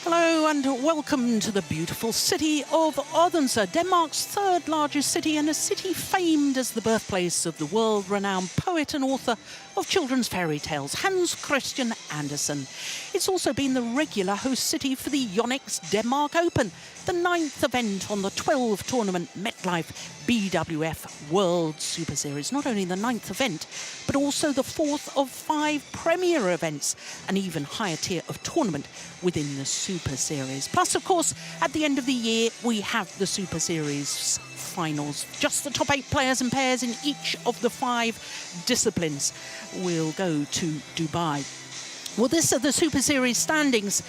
Hello and welcome to the beautiful city of Odense, Denmark's third largest city and a city famed as the birthplace of the world-renowned poet and author of children's fairy tales, Hans Christian Andersen. It's also been the regular host city for the Yonex Denmark Open, the 9th event on the 12 tournament MetLife BWF World Superseries. Not only the 9th event, but also the 4th of 5 premier events, an even higher tier of tournament within the Super Series. Plus, of course, at the end of the year, we have the Super Series finals. Just the top 8 players and pairs in each of the 5 disciplines will go to Dubai. Well, this are the Super Series standings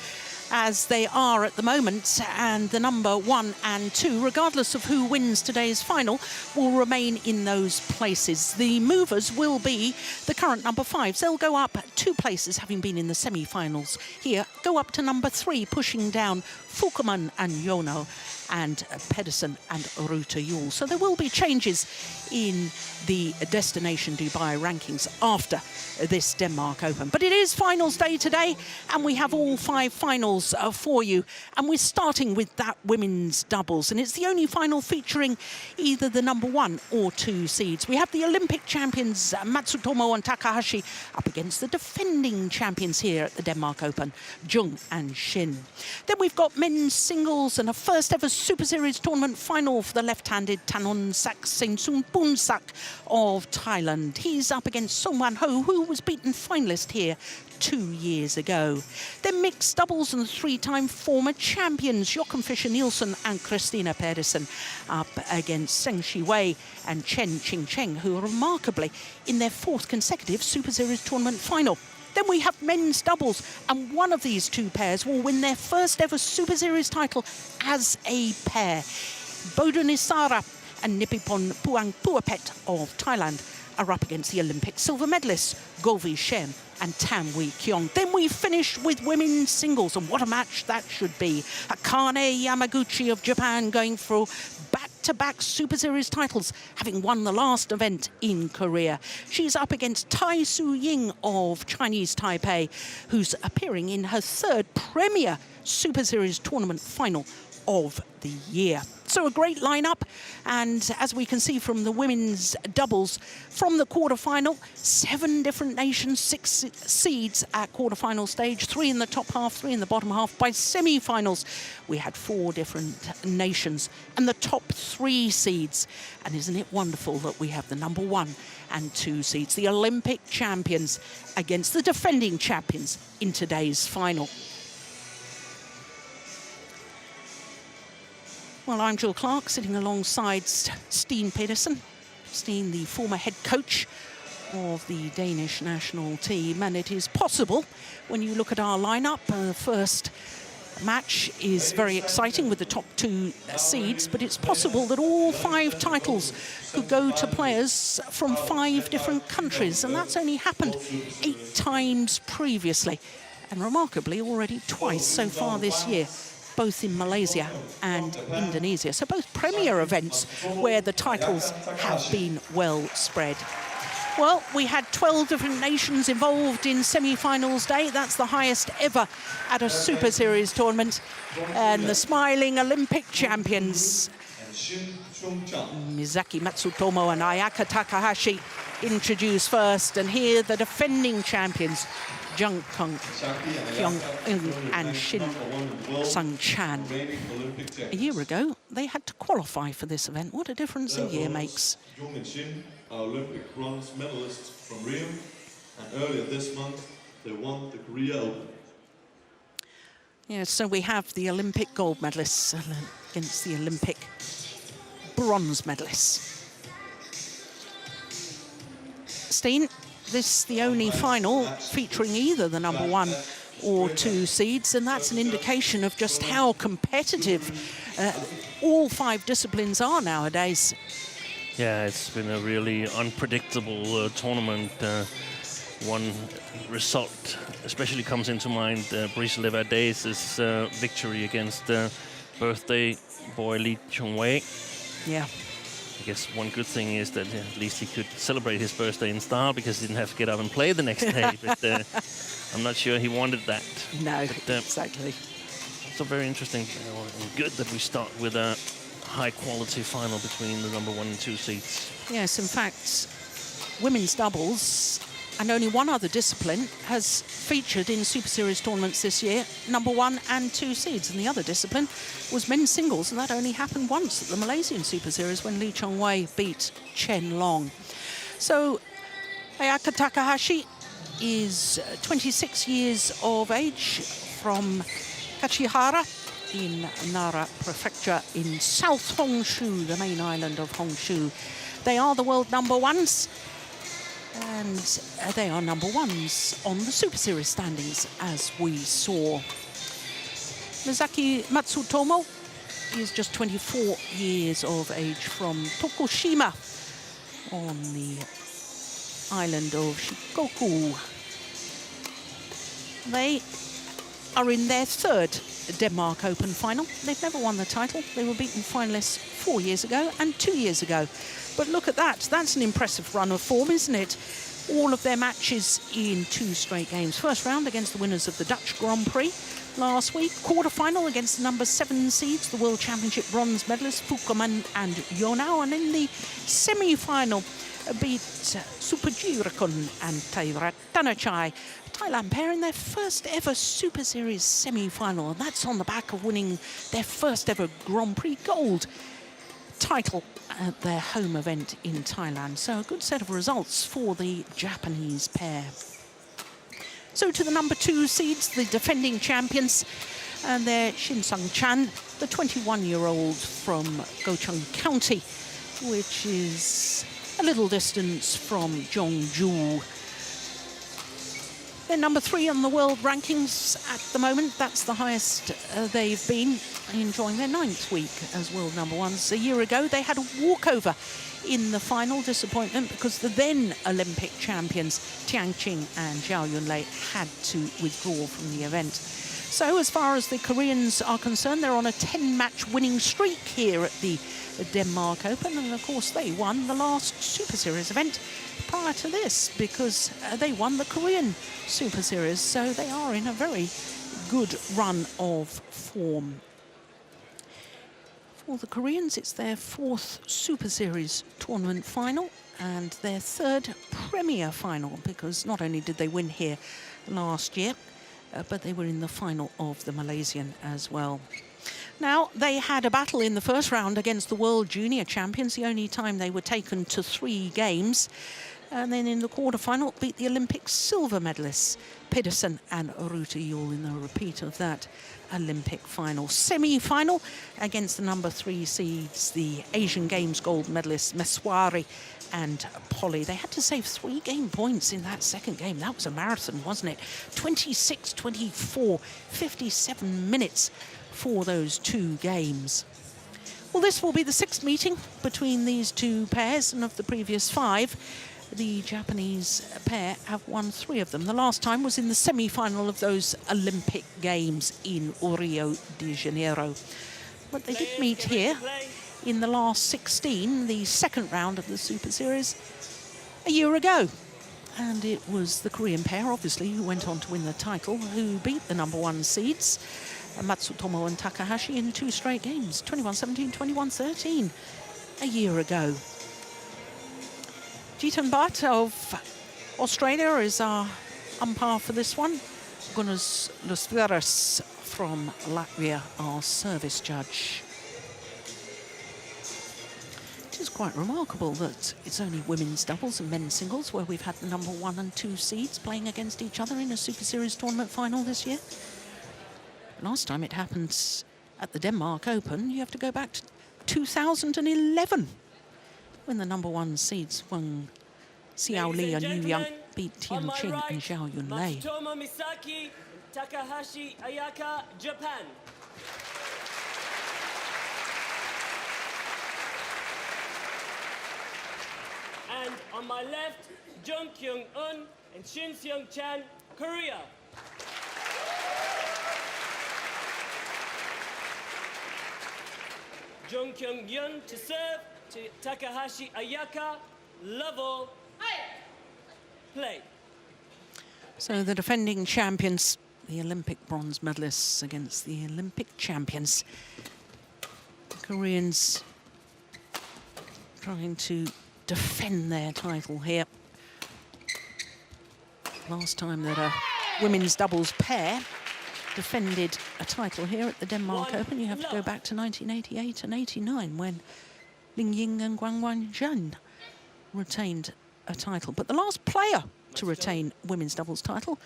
as they are at the moment, and the number 1 and 2, regardless of who wins today's final, will remain in those places. The movers will be the current number 5s. They'll go up 2 places, having been in the semi-finals here, go up to number 3, pushing down Fukuman and Yono and Pedersen and Ruta Yul. So there will be changes in the Destination Dubai rankings after this Denmark Open. But it is finals day today, and we have all 5 finals for you. And we're starting with that women's doubles, and it's the only final featuring either the number 1 or 2 seeds. We have the Olympic champions Matsutomo and Takahashi up against the defending champions here at the Denmark Open, Jung and Shin. Then we've got men's singles and a first ever Super Series tournament final for the left-handed Thanornsak Sengsumbunsak of Thailand. He's up against Seung who was beaten finalist here 2 years ago. Then mixed doubles and 3-time former champions Jochen Fischer-Nielsen and Christina Pedersen up against Seung Shiwei and Chen Qingcheng, who are remarkably in their 4th consecutive Super Series tournament final. Then we have men's doubles, and one of these 2 pairs will win their first ever Super Series title as a pair. Bodunisara and Nipipon Puangpuapet of Thailand are up against the Olympic silver medalists Govi Shen and Tam Wee Kyung. Then we finish with women's singles, and what a match that should be. Akane Yamaguchi of Japan going for back-to-back Super Series titles, having won the last event in Korea. She's up against Tai Su Ying of Chinese Taipei, who's appearing in her 3rd premier Super Series tournament final of the year. So a great lineup, and as we can see from the women's doubles from the quarterfinal, 7 different nations, 6 seeds at quarterfinal stage, 3 in the top half, 3 in the bottom half. By semi-finals, we had 4 different nations and the top 3 seeds. And isn't it wonderful that we have the number 1 and 2 seeds, the Olympic champions against the defending champions in today's final. Well, I'm Jill Clark, sitting alongside Steen Pedersen. Steen, the former head coach of the Danish national team. And it is possible, when you look at our lineup, the first match is very exciting with the top 2 seeds, but it's possible that all 5 titles could go to players from 5 different countries. And that's only happened 8 times previously, and remarkably already twice so far this year, both in Malaysia and Indonesia. So both premier events where the titles have been well spread. Well, we had 12 different nations involved in semi-finals day. That's the highest ever at a Super Series tournament. And the smiling Olympic champions, Misaki Matsutomo and Ayaka Takahashi, introduced first. And here the defending champions, Jung, Kyung, and Shin Sung-chan. A year ago, they had to qualify for this event. What a difference a year makes. Jung and Shin are Olympic bronze medalists from Rio, and earlier this month, they won the Korea Open. Yes, so we have the Olympic gold medalists against the Olympic bronze medalists. Steen, this is the only final featuring either the number 1 or 2 seeds, and that's an indication of just how competitive all 5 disciplines are nowadays. Yeah, it's been a really unpredictable tournament. One result especially comes into mind, Brice Levade's victory against birthday boy Lee Chong-wei. Yeah. I guess one good thing is that at least he could celebrate his birthday in style because he didn't have to get up and play the next day. But I'm not sure he wanted that. No, exactly. So very interesting, and good that we start with a high-quality final between the number 1 and 2 seeds. Yes, in fact, women's doubles and only one other discipline has featured in Super Series tournaments this year, number 1 and 2 seeds. And the other discipline was men's singles, and that only happened once at the Malaysian Super Series when Lee Chong-wei beat Chen Long. So Ayaka Takahashi is 26 years of age from Kachihara in Nara Prefecture in South Honshu, the main island of Honshu. They are the world number 1s, and they are number 1s on the Super Series standings, as we saw. Misaki Matsutomo is just 24 years of age from Tokushima on the island of Shikoku. They are in their 3rd Denmark Open final. They've never won the title. They were beaten finalists 4 years ago and 2 years ago. But look at that. That's an impressive run of form, isn't it? All of their matches in 2 straight games. First round against the winners of the Dutch Grand Prix last week. Quarter-final against the number 7 seeds, the World Championship bronze medalists Fukuman and Yonao. And in the semi-final, beat Supajirikun and Tairat Tanachai. Thailand pair in their first ever Super Series semi-final, and that's on the back of winning their first ever Grand Prix gold title at their home event in Thailand. So a good set of results for the Japanese pair. So to the number 2 seeds, the defending champions, and they're Shin Chan, the 21-year-old from Gochung County, which is a little distance from Jeongju. They're number 3 on the world rankings at the moment. That's the highest they've been, enjoying their 9th week as world number 1s. A year ago, they had a walkover in the final. Disappointment because the then Olympic champions, Tiang Qing and Zhao Yunlei, had to withdraw from the event. So as far as the Koreans are concerned, they're on a 10-match winning streak here at the Denmark Open. And of course, they won the last Super Series event prior to this because they won the Korean Super Series. So they are in a very good run of form. For the Koreans, it's their 4th Super Series tournament final and their 3rd Premier final, because not only did they win here last year, but they were in the final of the Malaysian as well. Now, they had a battle in the first round against the World Junior Champions, the only time they were taken to 3 games. And then in the quarterfinal, beat the Olympic silver medalists, Pedersen and Ruta Yul, in the repeat of that Olympic final. Semi-final against the number 3 seeds, the Asian Games gold medalists, Meswari and Polly. They had to save 3 game points in that second game. That was a marathon, wasn't it? 26-24, 57 minutes for those 2 games. Well, this will be the 6th meeting between these 2 pairs, and of the previous 5, the Japanese pair have won 3 of them. The last time was in the semi-final of those Olympic Games in Rio de Janeiro. But they did meet here in the last 16, the second round of the Super Series, a year ago. And it was the Korean pair, obviously, who went on to win the title, who beat the number 1 seeds, Matsutomo and Takahashi, in 2 straight games, 21-17, 21-13, a year ago. Jitan Bhatt of Australia is our umpire for this one. Gunas Lusveras from Latvia, our service judge. It is quite remarkable that it's only women's doubles and men's singles where we've had the number 1 and 2 seeds playing against each other in a Super Series tournament final this year. Last time it happened at the Denmark Open, you have to go back to 2011. When the number 1 seeds Wang Xiao Li and Yu Yang beat Tian Qing and Zhao Yunlei. Matsutomo, Misaki, Takahashi, Ayaka, Japan. And on my left, Jung Kyung-un and Shin Seung-chan, Korea. Jung Kyung-yun to serve, to Takahashi Ayaka, level, play. So the defending champions the Olympic bronze medalists against the Olympic champions. The Koreans trying to defend their title here. Last time that a women's doubles pair defended a title here at the Denmark Open, you have to go back to 1988 and 89 when Ling Ying and Guangwan Zhen retained a title. But the last player to retain women's doubles title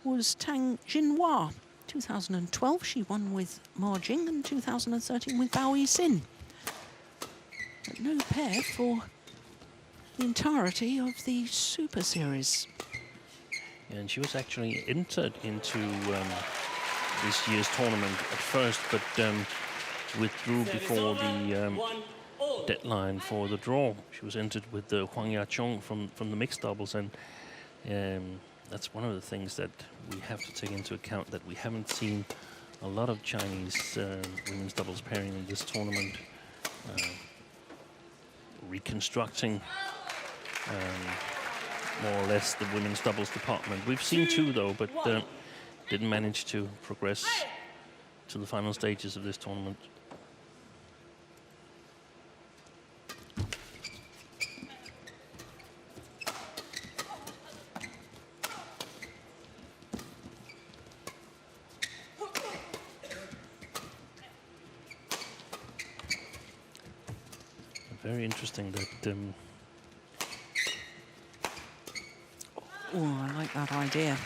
was Tang Jinhua. 2012 she won with Ma Jing and 2013 with Bao Yi-sin. But no pair for the entirety of the Super Series. And she was actually entered into this year's tournament at first, but withdrew before the deadline for the draw. She was entered with the Huang Ya-chong from the mixed doubles, and that's one of the things that we have to take into account, that we haven't seen a lot of Chinese women's doubles pairing in this tournament. Reconstructing more or less the women's doubles department. We've seen two though, but didn't manage to progress to the final stages of this tournament. Very interesting that Oh, I like that idea.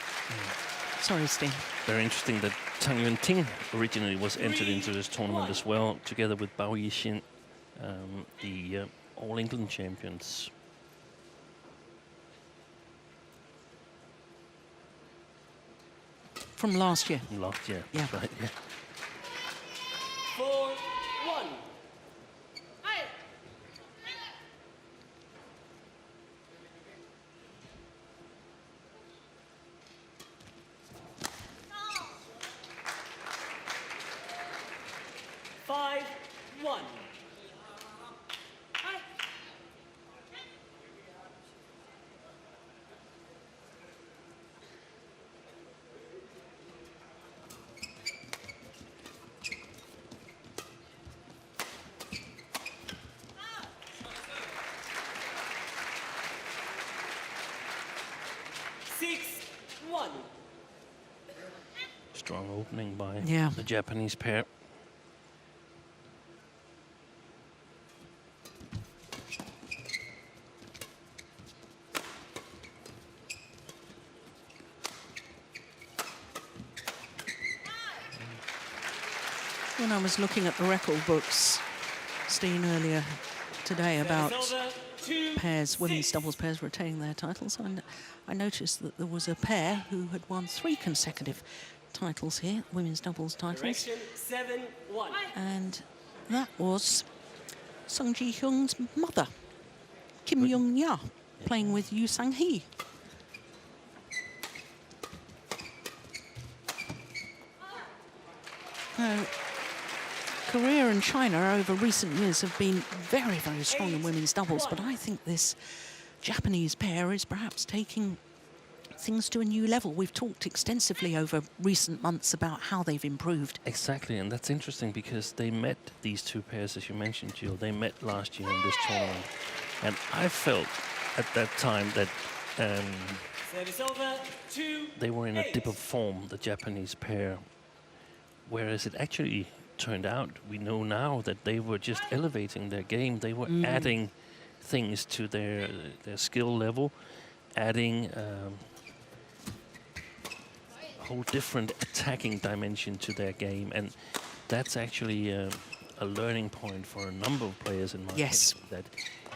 Sorry, Steve. very interesting that Tang Yuan-ting originally was entered into this tournament as well, together with Bao Yi-sin, the All England champions. From last year. Last year, Yeah. right? Yeah. 4-1. 5-1. Strong opening by Yeah. the Japanese pair. When I was looking at the record books, Steen, earlier today about pairs, women's doubles pairs retaining their titles, I noticed that there was a pair who had won 3 consecutive titles here, women's doubles titles. Direction 7-1. And that was Sung Ji-hyung's mother, Kim Young-ya, playing with Yu Sang-hee. Now, Korea and China over recent years have been very, very strong in women's doubles, but I think this Japanese pair is perhaps taking things to a new level. We've talked extensively over recent months about how they've improved. Exactly, and that's interesting because they met, these two pairs, as you mentioned, Jill, they met last year in this tournament. And I felt at that time that Service over. they were in a dip of form, the Japanese pair, whereas it actually turned out, we know now that they were just elevating their game. They were adding things to their skill level, adding a whole different attacking dimension to their game, and that's actually a learning point for a number of players in my opinion, that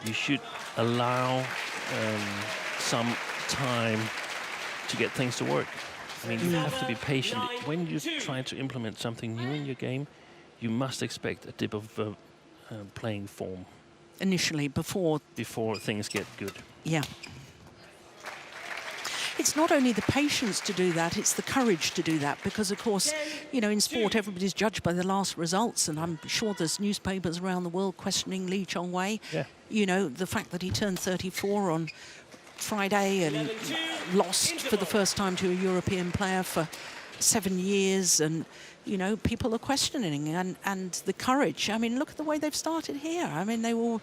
you should allow some time to get things to work. I mean, you have to be patient. When you try to implement something new in your game, you must expect a dip of playing form. Initially, before things get good. Yeah. It's not only the patience to do that, it's the courage to do that, because, of course, you know, in sport, everybody's judged by the last results, and I'm sure there's newspapers around the world questioning Lee Chong-wei. Yeah. You know, the fact that he turned 34 on Friday and lost for the first time to a European player for 7 years, and you know, people are questioning, and the courage. I mean, look at the way they've started here. I mean, they will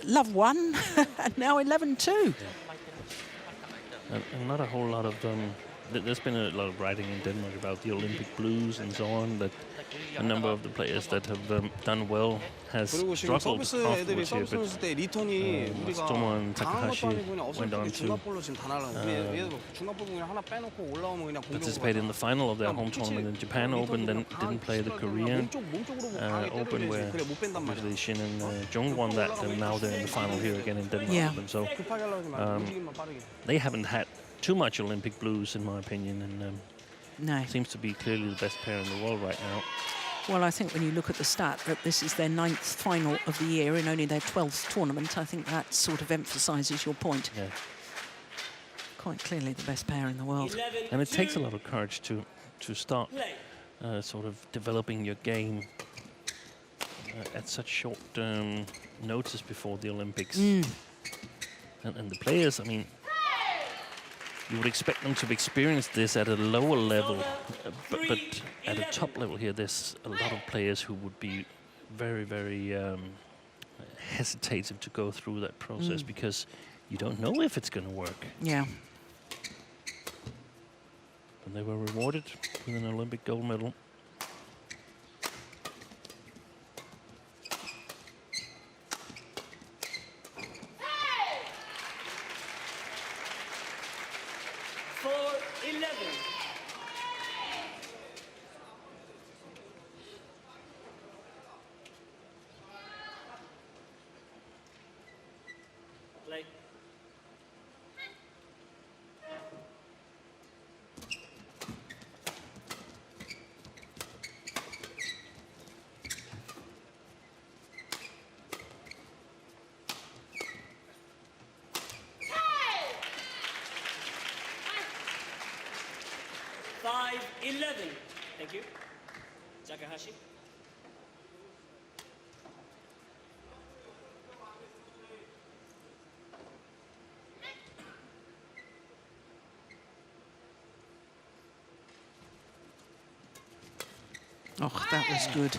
love 1 and now 11-2. Yeah. And not a whole lot of there's been a lot of writing in Denmark about the Olympic blues and so on, that a number of the players that have done well has struggled afterwards here, but Matsutomo and Takahashi went on to participate in the final of their home tournament in Japan Open, then didn't play the Korean Open, where obviously Shin and Jung won that, and now they're in the final here again in Denmark. Yeah. Open. So they haven't had too much Olympic blues, in my opinion, and No. seems to be clearly the best pair in the world right now. Well, I think when you look at the stat that this is their 9th final of the year in only their 12th tournament, I think that sort of emphasises your point. Yeah. Quite clearly the best pair in the world. And it takes a lot of courage to start sort of developing your game at such short notice before the Olympics. And the players, I mean, you would expect them to experience this at a lower level, but at a top level here, there's a lot of players who would be very, very hesitative to go through that process because you don't know if it's going to work. Yeah. And they were rewarded with an Olympic gold medal. Thank you. Takahashi. Oh, that was good,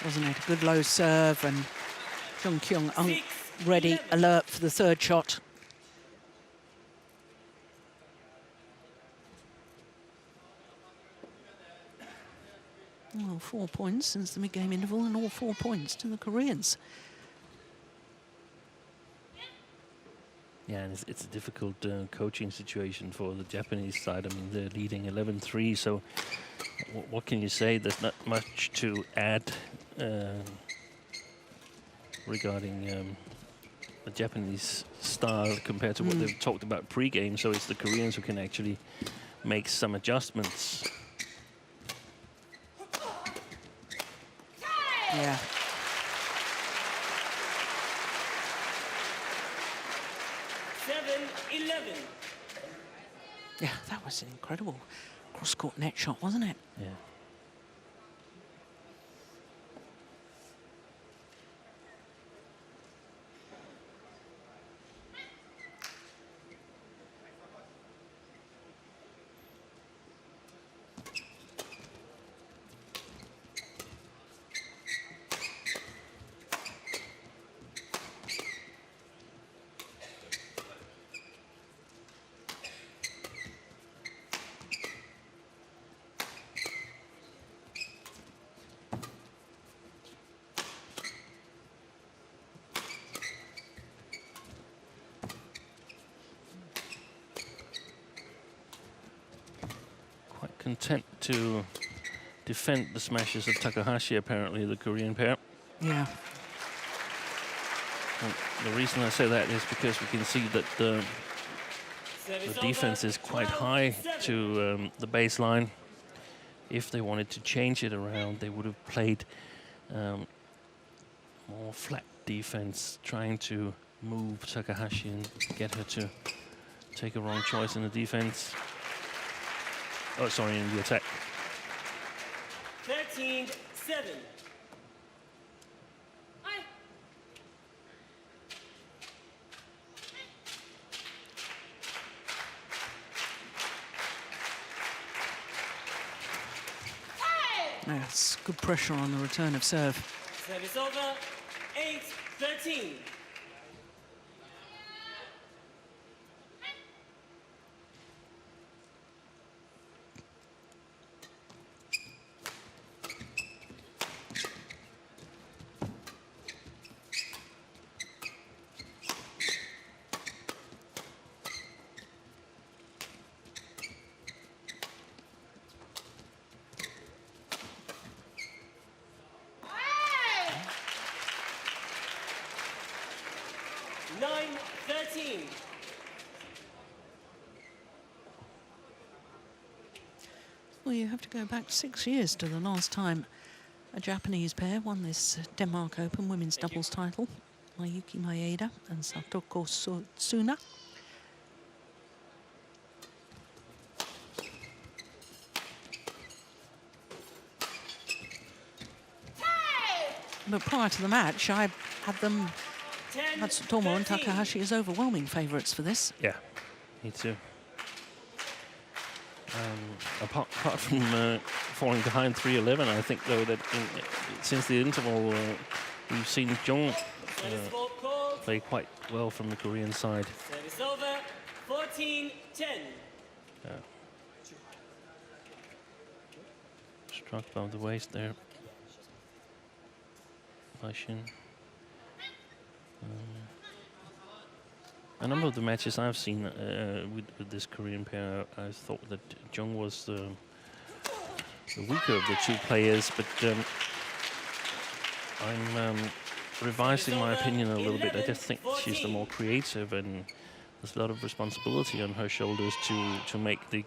wasn't it? A good low serve, and Kyung ready, alert for the 3rd shot. Well, 4 points since the mid-game interval, and all 4 points to the Koreans. Yeah, and it's a difficult coaching situation for the Japanese side. I mean, they're leading 11-3, so what can you say? There's not much to add regarding the Japanese style compared to what they've talked about pre-game, so it's the Koreans who can actually make some adjustments. Yeah. Yeah, that was an incredible cross-court net shot, wasn't it? Yeah. Content to defend the smashes of Takahashi, apparently, the Korean pair. Yeah. And the reason I say that is because we can see that the defense is quite high to the baseline. If they wanted to change it around, they would have played more flat defense, trying to move Takahashi and get her to take a wrong choice in the defense. Oh, sorry, in the attack. 13-7. That's good pressure on the return of serve. Service over, 8-13. Well, you have to go back 6 years to the last time a Japanese pair won this Denmark Open women's doubles title. Mayuki Maeda and Satoko Tsuna. But prior to the match, I had them, Matsutomo and Takahashi, as overwhelming favourites for this. Yeah, me too. Apart from falling behind 3-11, I think, though, that since the interval, we've seen Jung play quite well from the Korean side. Service over, 14-10. Yeah. Struck above the waist there by Shin. A number of the matches I've seen with this Korean pair, I thought that Jung was the weaker of the two players, but I'm revising my opinion a little bit. I just think she's the more creative, and there's a lot of responsibility on her shoulders to make the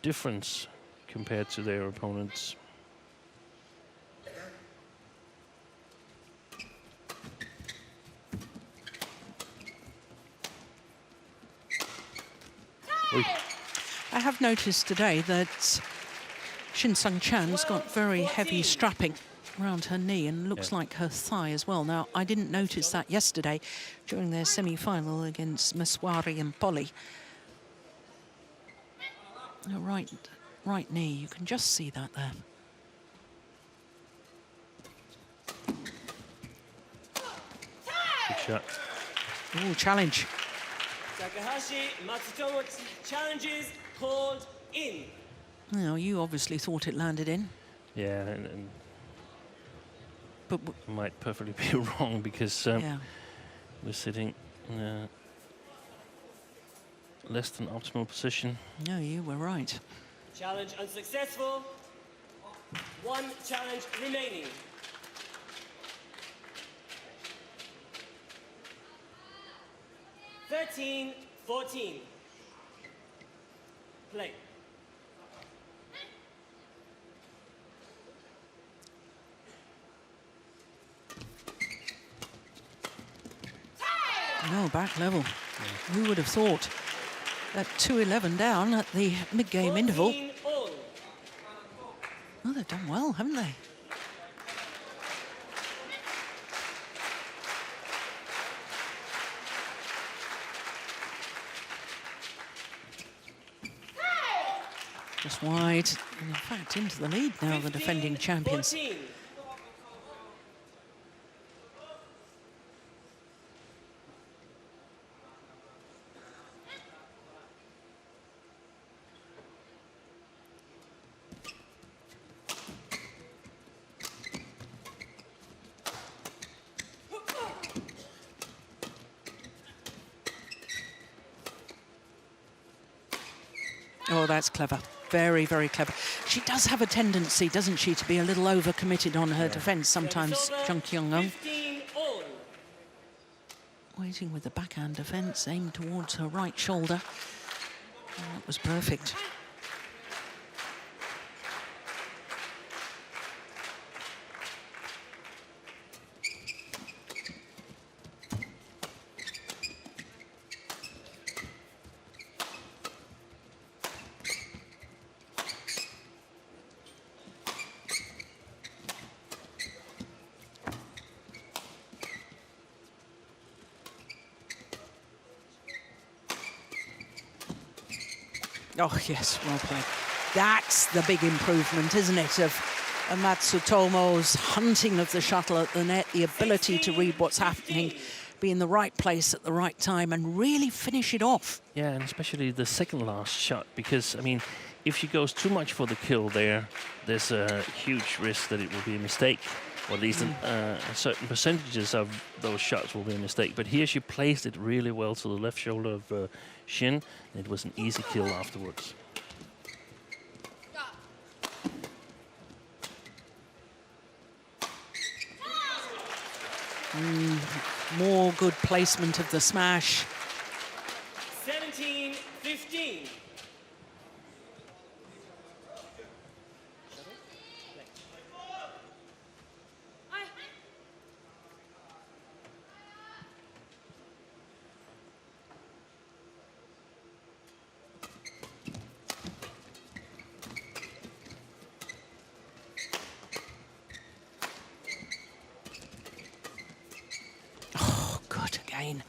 difference compared to their opponents. I have noticed today that Shin Seung-chan's got very heavy strapping around her knee and looks like her thigh as well. Now, I didn't notice that yesterday during their semi-final against Maswari and Polly. Her right knee, you can just see that there. Good shot. Ooh, challenge. Takahashi, Matsutomo challenges called in. Now, you obviously thought it landed in. Yeah, and but might perfectly be wrong, because we're sitting in a less than optimal position. No, you were right. Challenge unsuccessful. One challenge remaining. (13-14). Play. No, back level. Who would have thought that 2-11 down at the mid-game interval? All. Oh, they've done well, haven't they? Just wide, and in fact into the lead now, the defending champions. 14. Oh, that's clever. Very, very clever. She does have a tendency, doesn't she, to be a little overcommitted on her defence sometimes, Jung Kyung. 15 all. Waiting with the backhand defence, aimed towards her right shoulder. And that was perfect. Oh, yes, well played. That's the big improvement, isn't it, of Matsutomo's hunting of the shuttle at the net, the ability to read what's happening, be in the right place at the right time and really finish it off. Yeah, and especially the second last shot, because, I mean, if she goes too much for the kill there, there's a huge risk that it will be a mistake, or at least certain percentages of those shots will be a mistake. But here she placed it really well to the left shoulder of Shin, and it was an easy kill afterwards. More good placement of the smash. 17-15. Good again.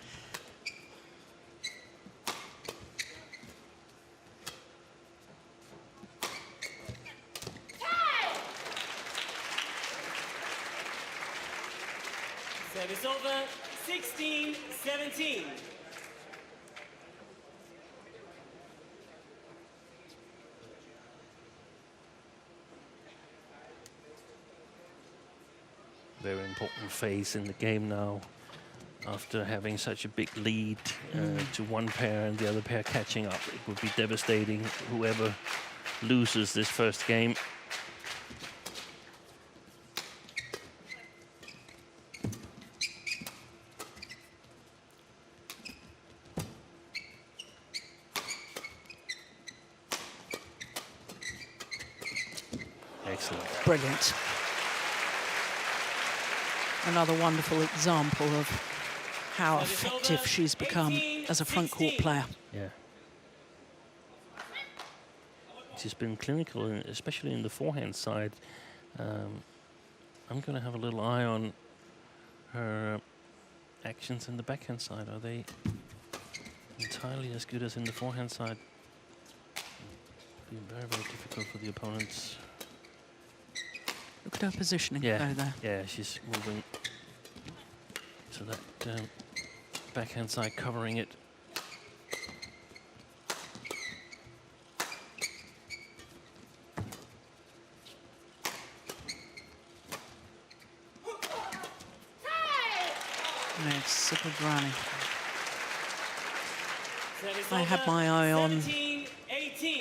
Service over, 16-17. Very important phase in the game now. After having such a big lead to one pair and the other pair catching up, it would be devastating whoever loses this first game. Excellent. Brilliant. Another wonderful example of how effective she's become as a front court player. Yeah. She's been clinical, especially in the forehand side. I'm going to have a little eye on her actions in the backhand side. Are they entirely as good as in the forehand side? Be very, very difficult for the opponents. Look at her positioning though there. Yeah, she's moving to that backhand side, covering it. It's a good rally. I had my eye on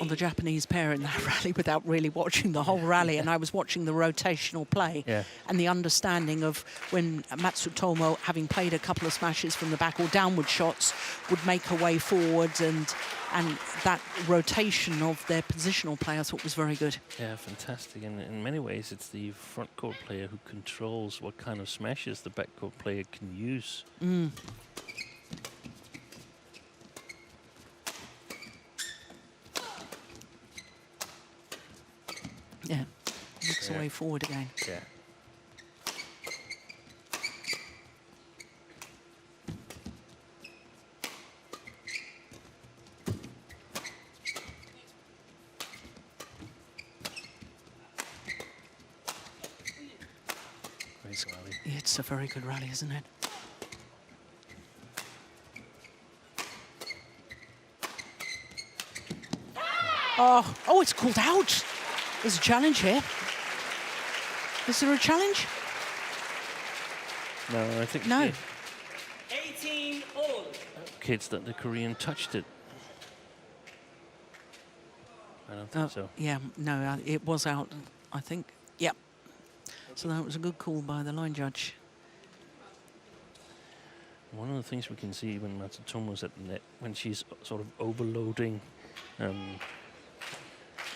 the Japanese pair in that rally without really watching the whole rally, and I was watching the rotational play and the understanding of when Matsutomo, having played a couple of smashes from the back or downward shots, would make her way forwards, and that rotation of their positional play I thought was very good. Yeah, fantastic. And in many ways, it's the front court player who controls what kind of smashes the back court player can use. Yeah, looks the way forward again. Yeah. Great rally. It's a very good rally, isn't it? Oh, it's called out. There's a challenge here. Is there a challenge? No, I think no. 18 all. Kids that the Korean touched it. I don't think so. Yeah, no, it was out, I think. Yep. So that was a good call by the line judge. One of the things we can see when Matsutomo's at the net, when she's sort of overloading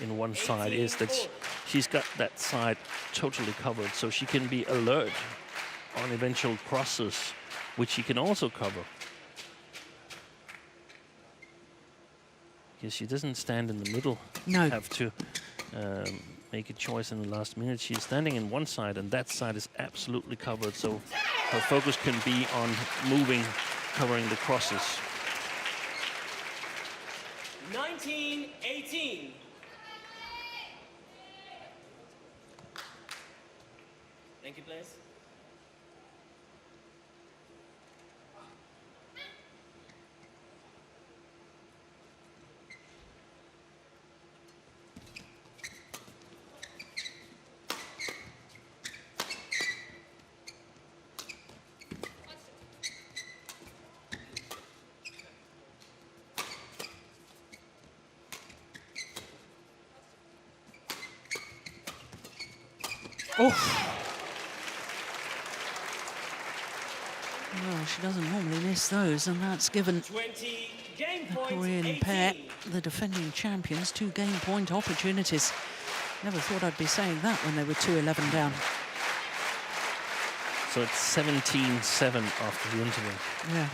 in one side, is that she's got that side totally covered, so she can be alert on eventual crosses, which she can also cover. Because she doesn't stand in the middle. No. Have to make a choice in the last minute. She's standing in one side, and that side is absolutely covered, so her focus can be on moving, covering the crosses. 19-18. Thank you, players. Oh. Well, she doesn't normally miss those, and that's given 20 game the point, Korean 18. pair, the defending champions, 2 game point opportunities. Never thought I'd be saying that when they were 2-11 down. So it's 17-7 after the interval. Yeah.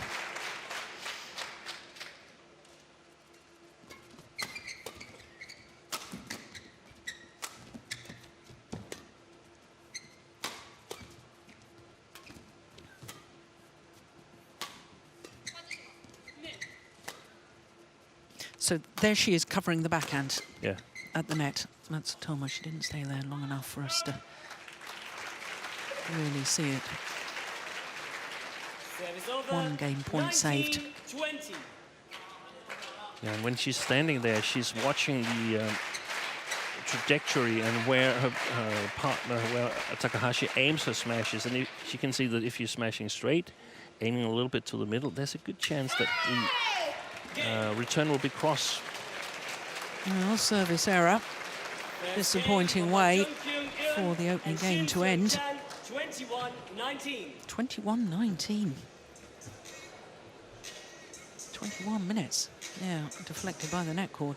So there she is covering the backhand at the net. Matsutomo, she didn't stay there long enough for us to really see it. Service over. 1 game point saved. 19-20. Yeah, and when she's standing there, she's watching the trajectory and where her partner, where Takahashi aims her smashes. And she can see that if you're smashing straight, aiming a little bit to the middle, there's a good chance that the return will be cross. Well, service error. Disappointing way for the opening game to end. 21-19. 21-19. 21 minutes. Yeah, deflected by the net cord.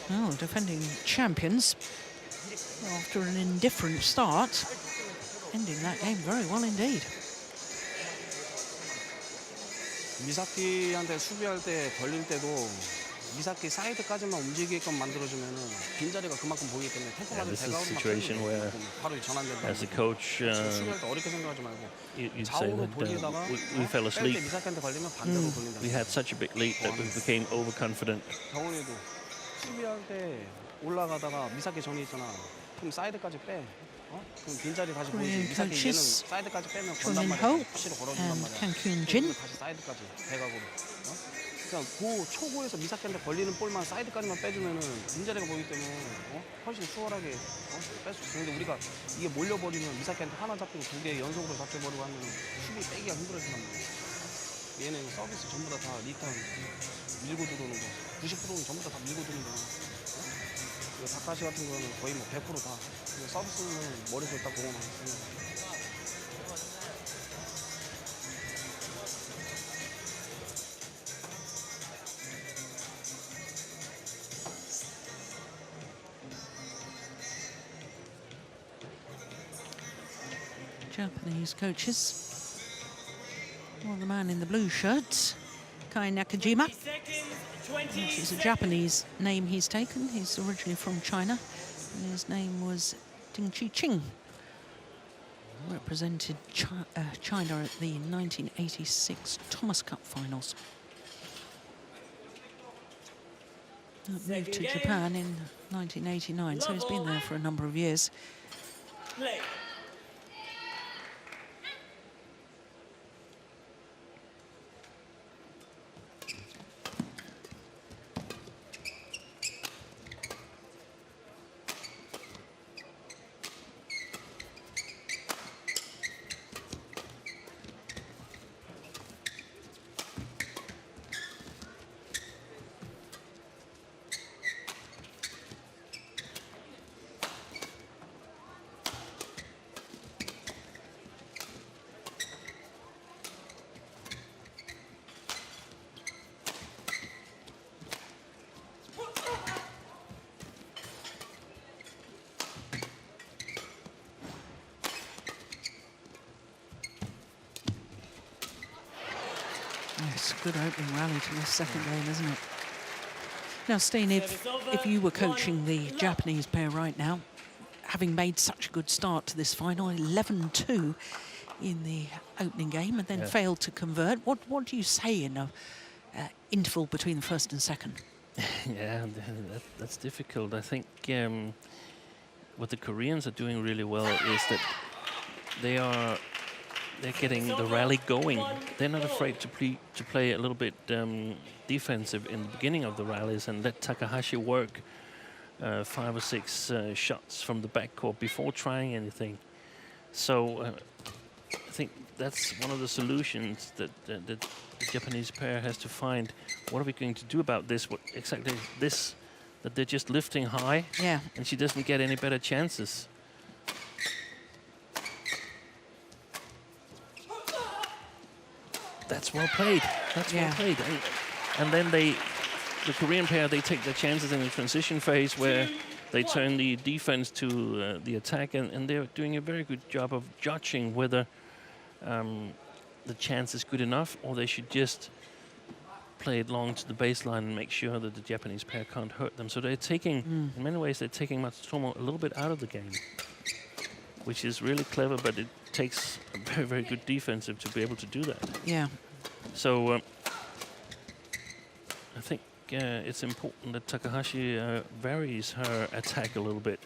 Well, defending champions, after an indifferent start, ending that game very well indeed. 미사키한테 수비할 때 걸릴 때도 미사키 사이드까지만 움직이게끔 만들어주면은 빈자리가 그만큼 보이기 때문에 템포가 Yeah, this is a 대각으로만 situation where, 바로 전환된다. as a coach, 수비할 때 어렵게 생각하지 말고 you'd say 좌우로 that 돌리다가 we fell 뺄때 asleep. 미사키한테 걸리면 반대로 돌린다. We had such a big lead that we became overconfident. 경훈이도 수비할 때 올라가다가 미사키 전이 있잖아. 그럼 사이드까지 빼. 그럼 빈자리 다시 보이지. Korean 미사키 얘는 coaches 사이드까지 빼면 Jung 건단 말이야. 푸시로 걸어준단 and 말이야. Kyung 그러면 다시 사이드까지 대각으로. 그러니까 그 초구에서 미사키한테 걸리는 볼만 사이드까지만 빼주면은 빈자리가 보이기 때문에 훨씬 수월하게 뺄 수 있어. 근데 우리가 이게 몰려버리면 미사키한테 하나 잡히고 2개 연속으로 잡혀버리고 하면 수비 빼기가 힘들어진단 말이야. 얘는 서비스 전부 다 리턴 밀고 들어오는 거. 90%는 전부 다 밀고 들어오는 거. 다카시 같은 거는 거의 뭐 100% 다. 서비스는 머릿속에 딱 보고만 있으면. Japanese coaches. Well, the man in the blue shirt, Kai Nakajima. Which is a Japanese name he's taken. He's originally from China. And his name was Ding Chi Ching. Represented China at the 1986 Thomas Cup finals. Moved to Japan in 1989, so he's been there for a number of years. Play. Yes, good opening rally to this second game, isn't it? Now, Steen, if you were coaching the Japanese pair right now, having made such a good start to this final, 11-2 in the opening game, and then failed to convert, what do you say in a interval between the first and second? Yeah, that's difficult. I think what the Koreans are doing really well is that they're getting the rally going. They're not afraid to play a little bit defensive in the beginning of the rallies and let Takahashi work 5 or 6 shots from the backcourt before trying anything. So I think that's one of the solutions that the Japanese pair has to find. What are we going to do about this? What exactly this? That they're just lifting high, Yeah. and she doesn't get any better chances. That's well played. That's well played. And then the Korean pair, they take their chances in the transition phase where they turn the defense to the attack, and they're doing a very good job of judging whether the chance is good enough or they should just play it long to the baseline and make sure that the Japanese pair can't hurt them. So they're taking, in many ways, they're taking Matsutomo a little bit out of the game, which is really clever, but it takes a very, very good defensive to be able to do that. Yeah. So I think it's important that Takahashi varies her attack a little bit.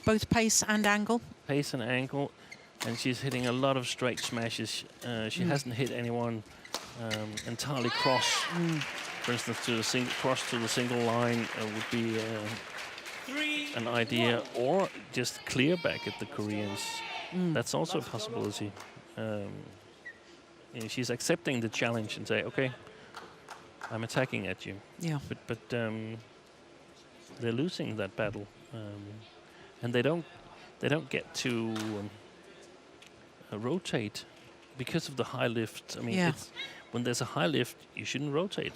Both pace and angle. Pace and angle, and she's hitting a lot of straight smashes. She hasn't hit anyone entirely cross. For instance, to the cross to the single line would be an idea, or just clear back at the Koreans. That's also a possibility. You know, she's accepting the challenge and say, okay, I'm attacking at you. Yeah. But they're losing that battle, and they don't get to rotate because of the high lift. I mean, it's, when there's a high lift, you shouldn't rotate.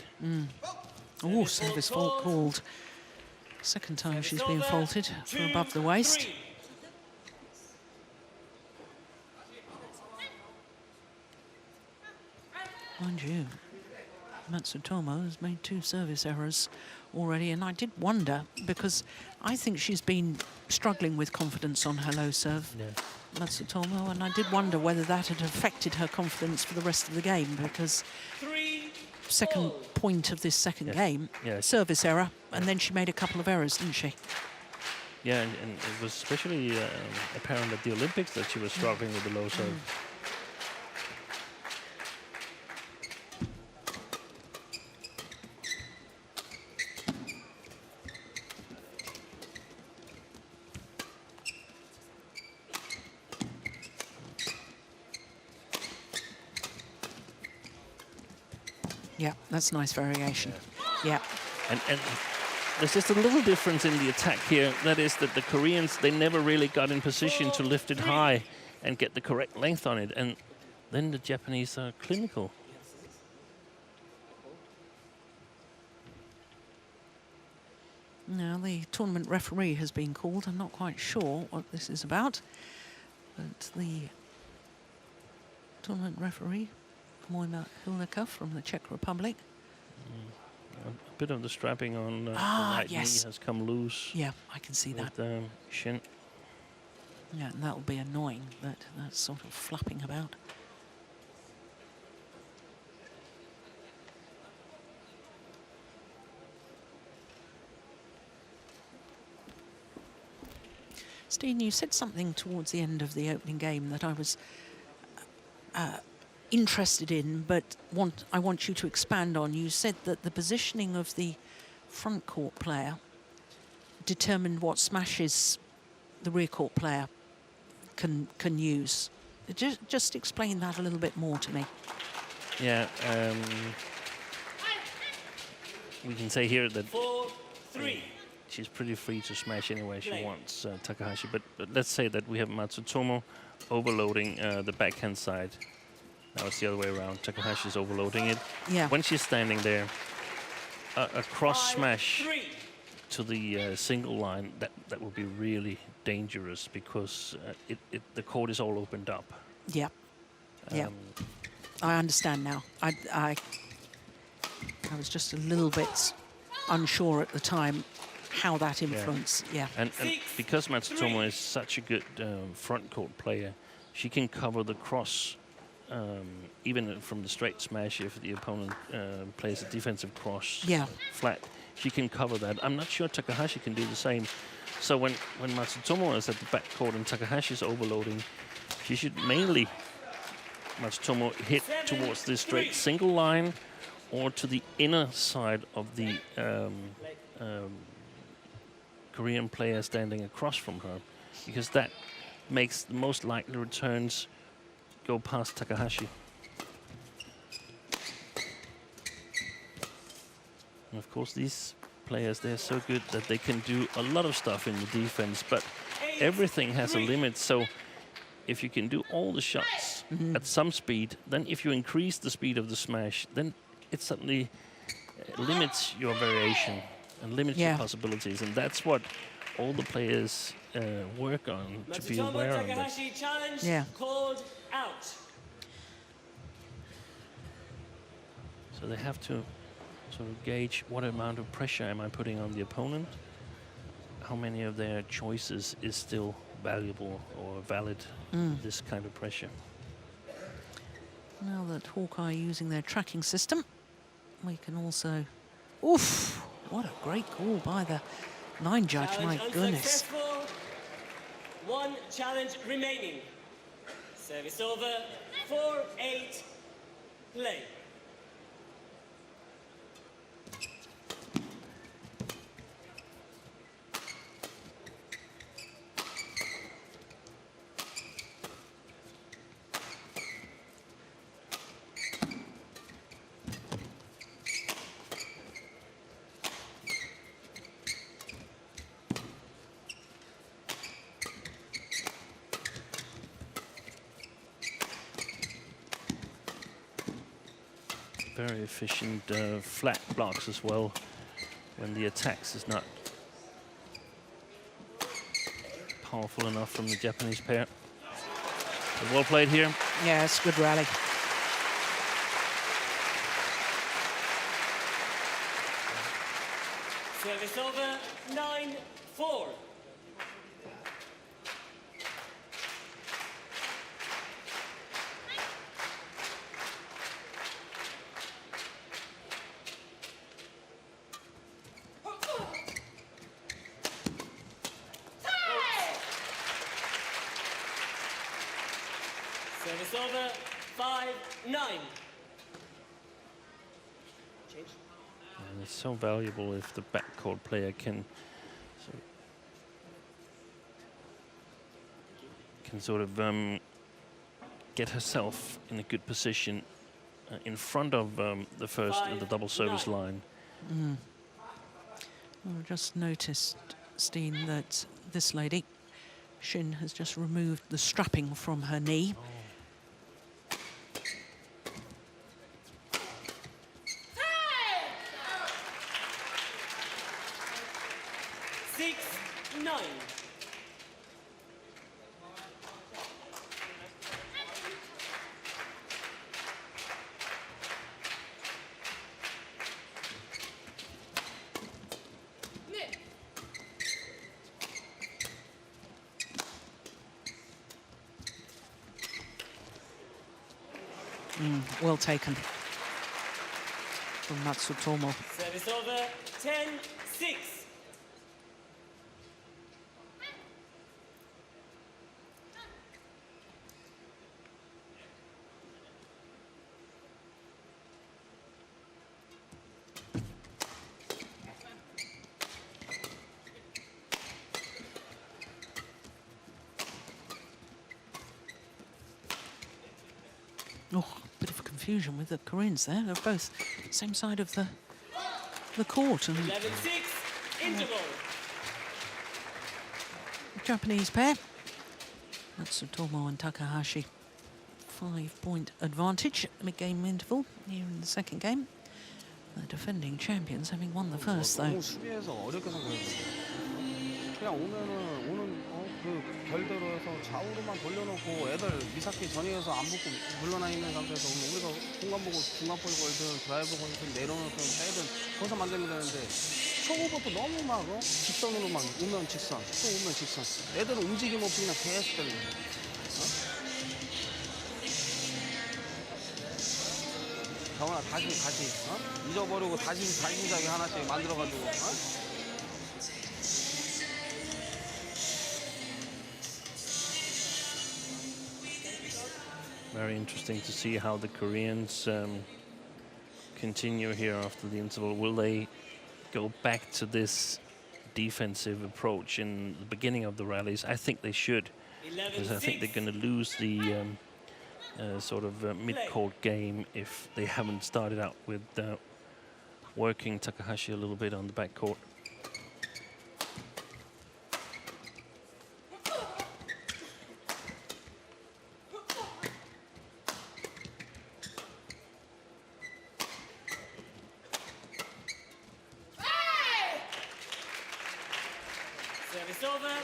Oh, service fault called. Second time she's been faulted for above the waist. Mind you, Matsutomo has made 2 service errors already, and I did wonder, because I think she's been struggling with confidence on her low serve, Matsutomo, and I did wonder whether that had affected her confidence for the rest of the game, because second point of this second game, service error, and then she made a couple of errors, didn't she? Yeah, and it was especially apparent at the Olympics that she was struggling with the low serve. Yeah, that's nice variation. Yeah. And there's just a little difference in the attack here. That is that the Koreans, they never really got in position to lift it high and get the correct length on it. And then the Japanese are clinical. Now, the tournament referee has been called. I'm not quite sure what this is about, but the tournament referee, Moima Hilnaka from the Czech Republic. A bit of the strapping on the right knee has come loose. Yeah, I can see that. With Shin. Yeah, and that will be annoying, that that's sort of flapping about. Steen, you said something towards the end of the opening game that I was interested in, but I want you to expand on. You said that the positioning of the front court player determined what smashes the rear court player can use. Just explain that a little bit more to me. Yeah, we can say here that 4-3. She's pretty free to smash anywhere she wants, Takahashi. But let's say that we have Matsutomo overloading the backhand side. Now it's the other way around. Takahashi's overloading it. Yeah. When she's standing there, a cross smash to the single line, that would be really dangerous, because the court is all opened up. Yeah. Yeah. I understand now. I was just a little bit unsure at the time how that influenced. And because Matsutomo is such a good front court player, she can cover the cross even from the straight smash if the opponent plays a defensive cross flat. she can cover that. I'm not sure Takahashi can do the same. So when Matsutomo is at the backcourt and Takahashi is overloading, she should mainly, Matsutomo, hit towards the straight single line or to the inner side of the Korean player standing across from her, because that makes the most likely returns go past Takahashi. And of course, these players, they're so good that they can do a lot of stuff in the defense, but everything has a limit. So if you can do all the shots at some speed, then if you increase the speed of the smash, then it suddenly limits your variation and limits your possibilities. And that's what all the players work on, to be aware of that. Takahashi challenge called out. So they have to sort of gauge what amount of pressure am I putting on the opponent, how many of their choices is still valuable or valid, this kind of pressure. Now that Hawkeye are using their tracking system, we can also... Oof! What a great call by the line judge, Challenge my goodness. unsuccessful. One challenge remaining. Service over. 4-8. Play. Very efficient flat blocks as well when the attacks is not powerful enough from the Japanese pair. But well played here. Yeah, it's a good rally. Service over. 9-4. Service over. 5-9. Change. And it's so valuable if the backcourt player can sort of get herself in a good position in front of the first the double service line. Well, I just noticed, Steen, that this lady, Shin, has just removed the strapping from her knee. 6-9. Well taken from Matsutomo. Service over. 10-6. Oh, bit of confusion with the Koreans there. They're both same side of the court. And 11-6. Interval. Japanese pair, Matsutomo and Takahashi. 5-point advantage at the mid-game interval here in the second game. The defending champions having won the first, though. 너무 수비해서 어렵게 생각해요. 그냥 오는 그 결대로 해서 좌우로만 돌려놓고 애들 미사키 전위에서 안 붙고 물러나 있는 상태에서 우리가 공간 보고 중간 볼 걸든 드라이브 걸든 내려놓든 빼든 거기서 만들면 되는데 초구부터 너무 막 직선으로 막 오면 직선 또 오면 직선 애들은 움직임 없이 그냥 계속 때리는 거예요. 경아 다시 잊어버리고 다시 자기 하나씩 만들어가지고. Very interesting to see how the Koreans continue here after the interval. Will they go back to this defensive approach in the beginning of the rallies? I think they should, because I think they're going to lose the sort of mid-court game if they haven't started out with working Takahashi a little bit on the back court. Service over.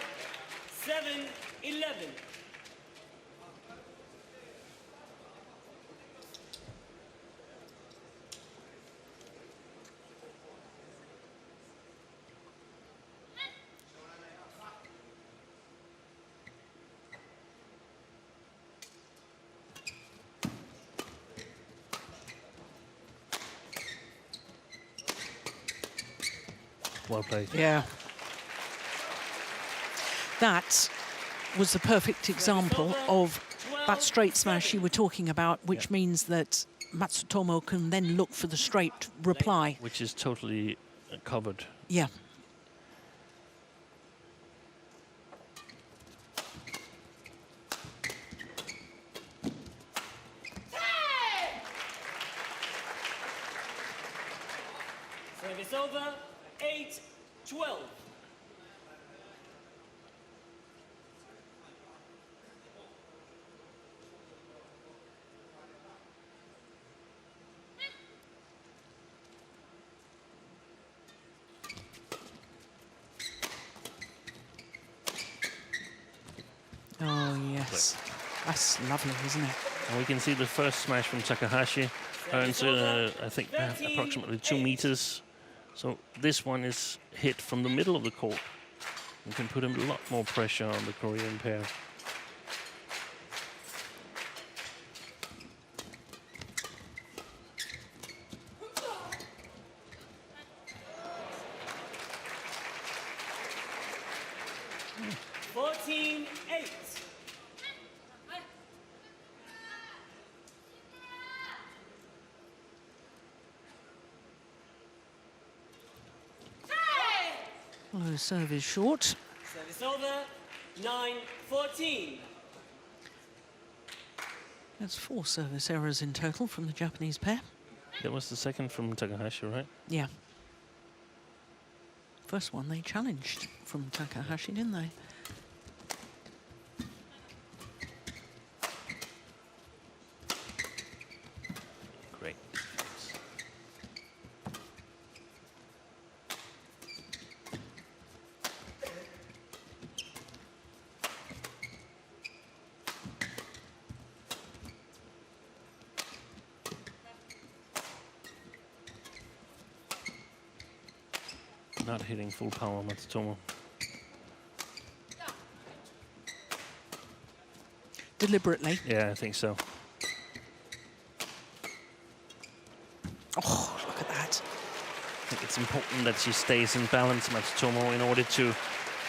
7-11. Well played. Yeah. That was the perfect example of that straight smash you were talking about, which means that Matsutomo can then look for the straight reply. Which is totally covered. Yeah. Service over. 8-12. Oh, yes. That's lovely, isn't it? And we can see the first smash from Takahashi earns, I think, approximately 2 meters. So this one is hit from the middle of the court. You can put a lot more pressure on the Korean pair. Low serve is short. Service over. 9-14. That's 4 service errors in total from the Japanese pair. That was the second from Takahashi, right? Yeah. First one they challenged from Takahashi, didn't they? Great. Not hitting full power, Matsutomo. Deliberately. Yeah, I think so. Oh, look at that. I think it's important that she stays in balance, Matsutomo, in order to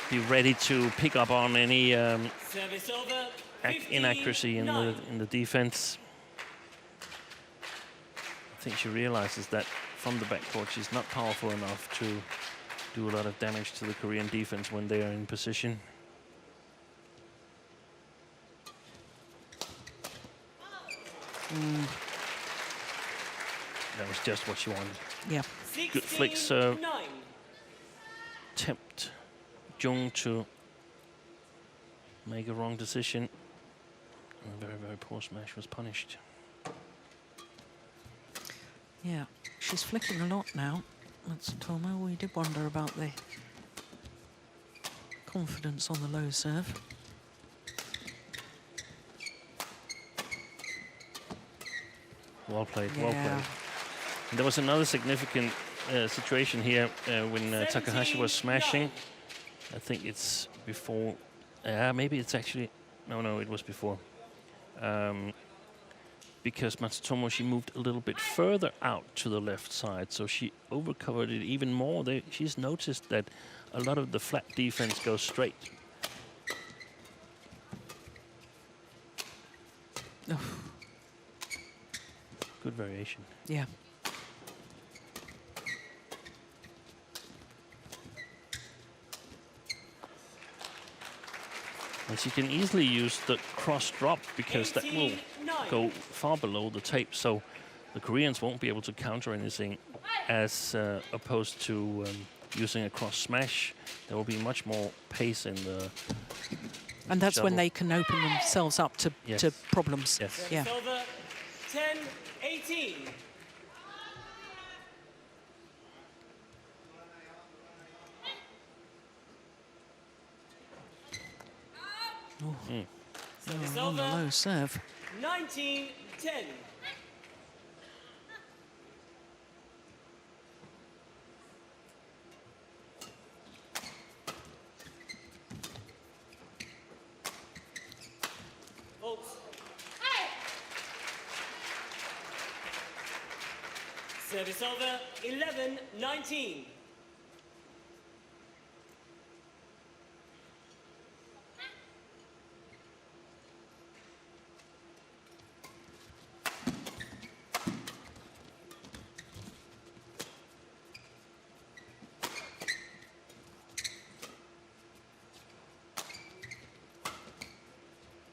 be ready to pick up on any Service over. inaccuracy in the defense. I think she realizes that from the backcourt she's not powerful enough to do a lot of damage to the Korean defense when they are in position. That was just what she wanted. Yeah. Good flick serve. Tempt Jung to make a wrong decision. And a very, very poor smash was punished. Yeah, she's flicking a lot now. Matsutomo, we did wonder about the confidence on the low serve. Well played, Yeah. well played. And there was another significant situation here when Takahashi was smashing. I think it's before, maybe it's actually, no, it was before. because Matsutomo, she moved a little bit further out to the left side, so she overcovered it even more. She's noticed that a lot of the flat defense goes straight. Good variation. Yeah. And she can easily use the cross drop because that will 89. go far below the tape, so the Koreans won't be able to counter anything as opposed to using a cross smash. There will be much more pace in the And that's when Double. they can open themselves up to, Yes. to problems. Yes. Yeah. Over 10-18. Service On the over low serve. 19-10. Folks. Service over 11-19.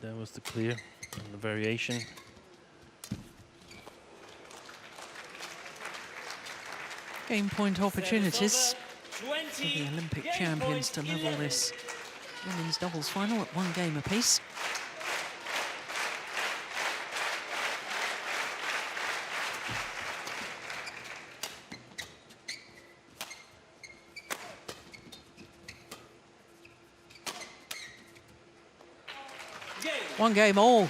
That was the clear and the variation. Game point opportunities for 20. the Olympic Game champions to point level 11. this women's doubles final at 1 game apiece. Game. 1 game all.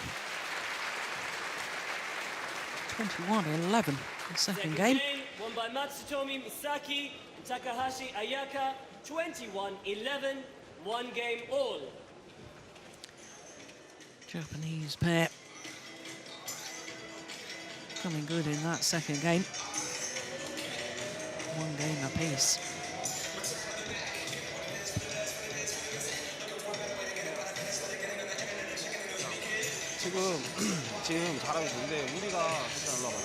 21-11, the second game. won by Matsutomo, Misaki, and Takahashi, Ayaka. 21-11. 1 game all. Japanese pair coming good in that second game. 1 game apiece. 지금 잘하고 있는데 우리가 일단 올라가.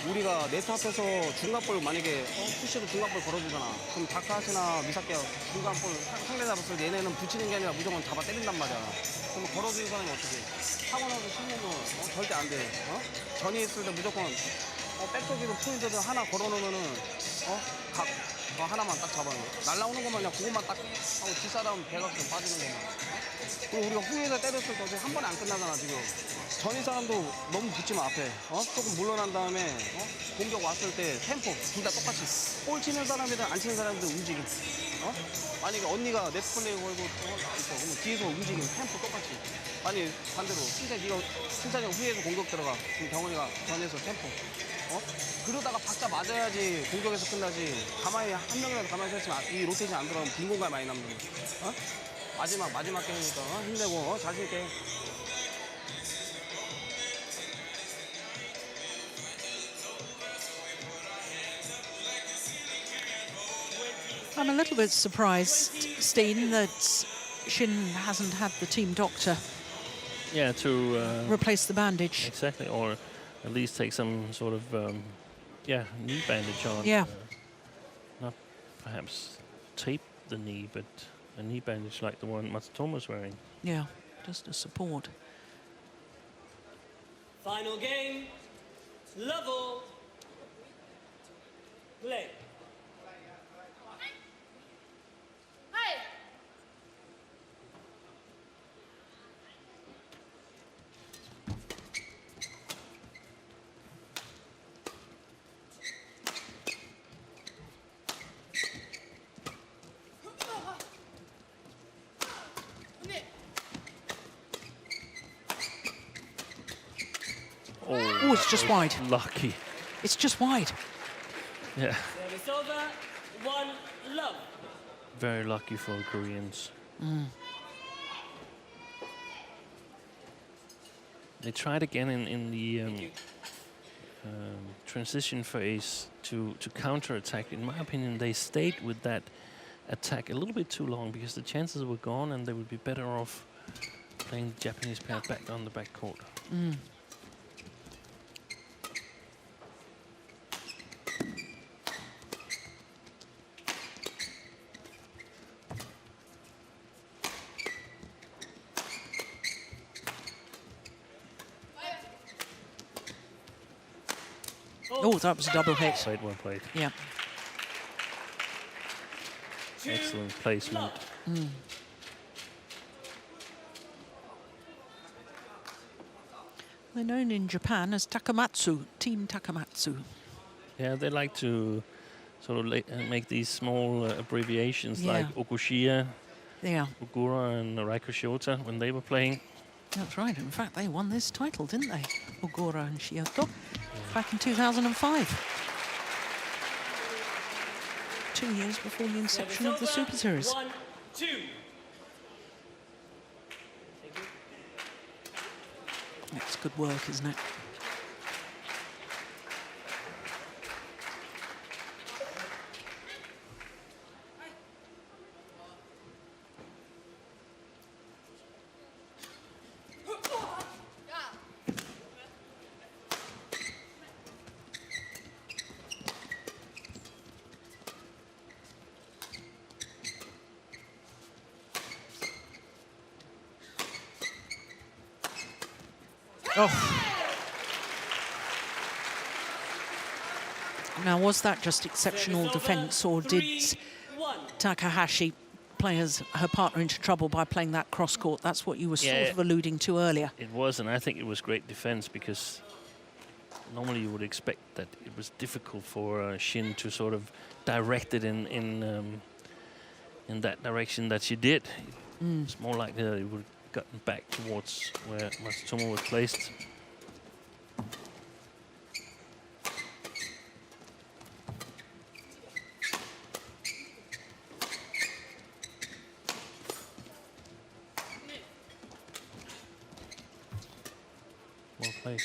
우리가 네트 앞에서 중간볼 만약에 푸시로 중간볼 걸어주잖아. 그럼 다카하시나 미사키가 중간볼 상대 잡았을 때 얘네는 붙이는 게 아니라 무조건 잡아 때린단 말이야. 그럼 걸어주는 사람이 어떻게? 타고나서 신으면 절대 안 돼. 전이 있을 때 무조건 백도기로 포인트를 하나 걸어놓으면은 각 하나만 딱 잡아요. 날라오는 것만 그냥 그것만 딱 하고 뒷사람 배각좀 빠지는 것만. 그리고 우리가 후에서 때렸을 때 한 번에 안 끝나잖아 지금. 전이 사람도 너무 붙지 마 앞에. 조금 물러난 다음에 공격 왔을 때 템포 둘 다 똑같이. 볼 치는 사람이든 안 치는 사람이든 움직임. 만약에 언니가 네트 플레이 걸고 있어. 그러면 뒤에서 움직임 템포 똑같이. 아니 반대로 승찬이가 후에서 공격 들어가. 그럼 경원이가 전에서 템포. 그러다가 박자 맞아야지 공격에서 끝나지. 가만히 한 명이라도 가만히 서 있으면 이 로테이션 안 들어가면 빈 공간 많이 남는 거야. 마지막 게임이니까 힘내고 자신 있게. I'm a little bit surprised, Steen, that Shin hasn't had the team doctor Yeah, to replace the bandage. exactly, or at least take some sort of knee bandage on. Yeah. Not perhaps tape the knee, but a knee bandage like the one Matsutomo's wearing. Yeah, just a support. Final game. Level. Play. Oh, it's just wide. Lucky. It's just wide. Yeah. Service over. 1 love. Very lucky for the Koreans. They tried again in the transition phase to counter-attack. In my opinion, they stayed with that attack a little bit too long because the chances were gone and they would be better off playing the Japanese pair back on the backcourt. Oh, that was a double hit. Played, well played. Yeah. Excellent placement. They're known in Japan as Takamatsu, Team Takamatsu. Yeah, they like to sort of make these small abbreviations Yeah. like Okushia, Yeah, Ogura, and Raiko Shiota when they were playing. that's right. In fact, they won this title, didn't they? Ogura and Shioto, back in 2005. 2 years before the inception of the Super Series. 1-2. That's good work, isn't it? Oh. Now, was that just exceptional defence, or did 3-1. Takahashi play her partner into trouble by playing that cross court? That's what you were sort Yeah. of alluding to earlier. It was, and I think it was great defense because normally you would expect that it was difficult for Shin to sort of direct it in that direction that she did. It's more like it would have gotten back towards where Matsutomo was placed. Well played.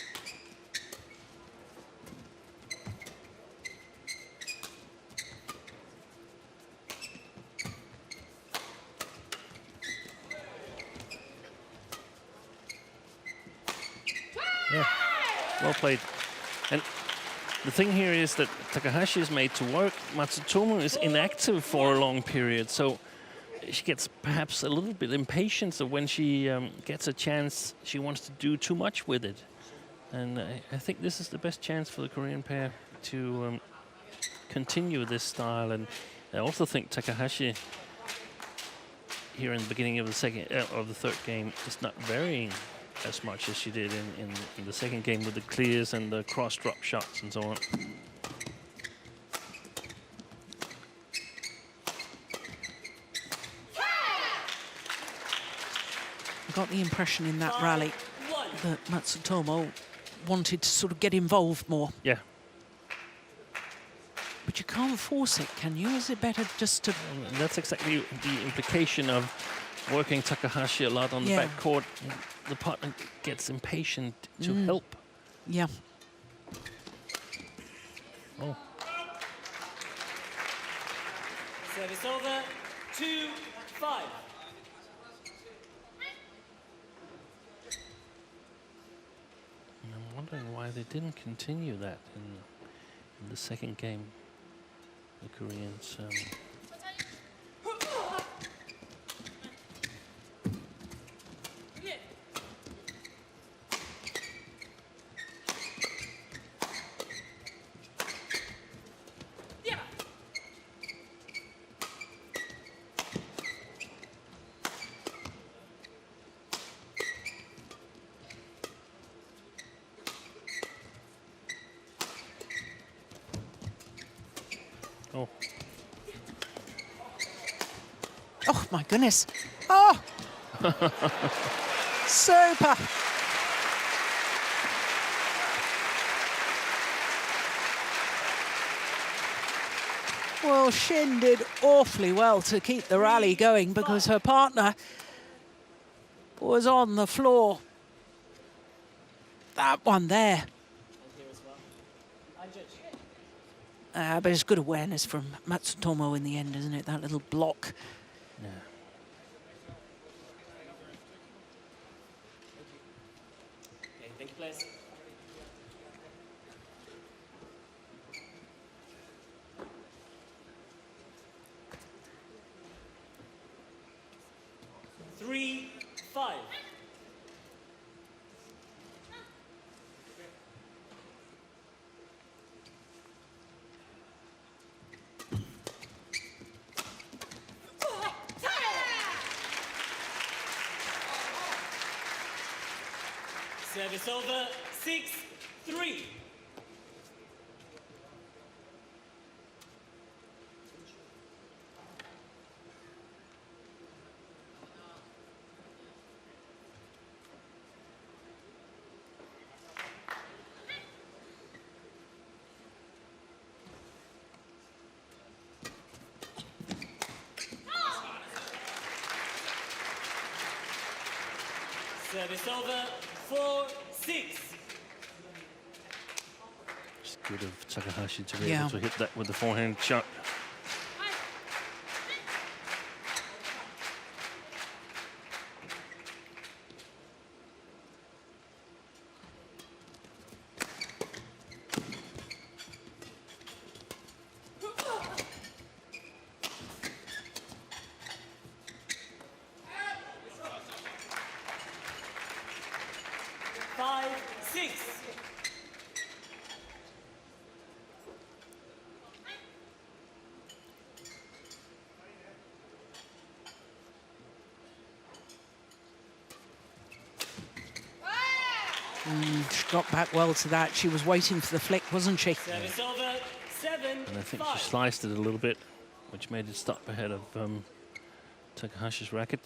Yeah, well played. And the thing here is that Takahashi is made to work. Matsutomo is inactive for a long period, so she gets perhaps a little bit impatient. So when she gets a chance, she wants to do too much with it. And I think this is the best chance for the Korean pair to continue this style. And I also think Takahashi here in the beginning of the third game is not varying as much as she did in the second game with the clears and the cross drop shots and so on. I got the impression in that rally that Matsutomo wanted to sort of get involved more. Yeah. But you can't force it, can you? Is it better just to... And that's exactly the implication of working Takahashi a lot on the backcourt. The partner gets impatient to help. Yeah. Oh. Service over. 2-5. And I'm wondering why they didn't continue that in the second game. The Koreans. Oh. Oh, my goodness. Oh! Super! Well, Shin did awfully well to keep the rally going because her partner was on the floor. That one there. But it's good awareness from Matsutomo in the end, isn't it? That little block. Yeah. Okay, thank you, players. Three, 5. Service over, 6-3. Service over, 4-6. It's good of Takahashi to be Yeah. able to hit that with the forehand shot. She got back well to that. She was waiting for the flick, wasn't she? Service over, 7-5. And I think she sliced it a little bit, which made it stop ahead of Takahashi's racket.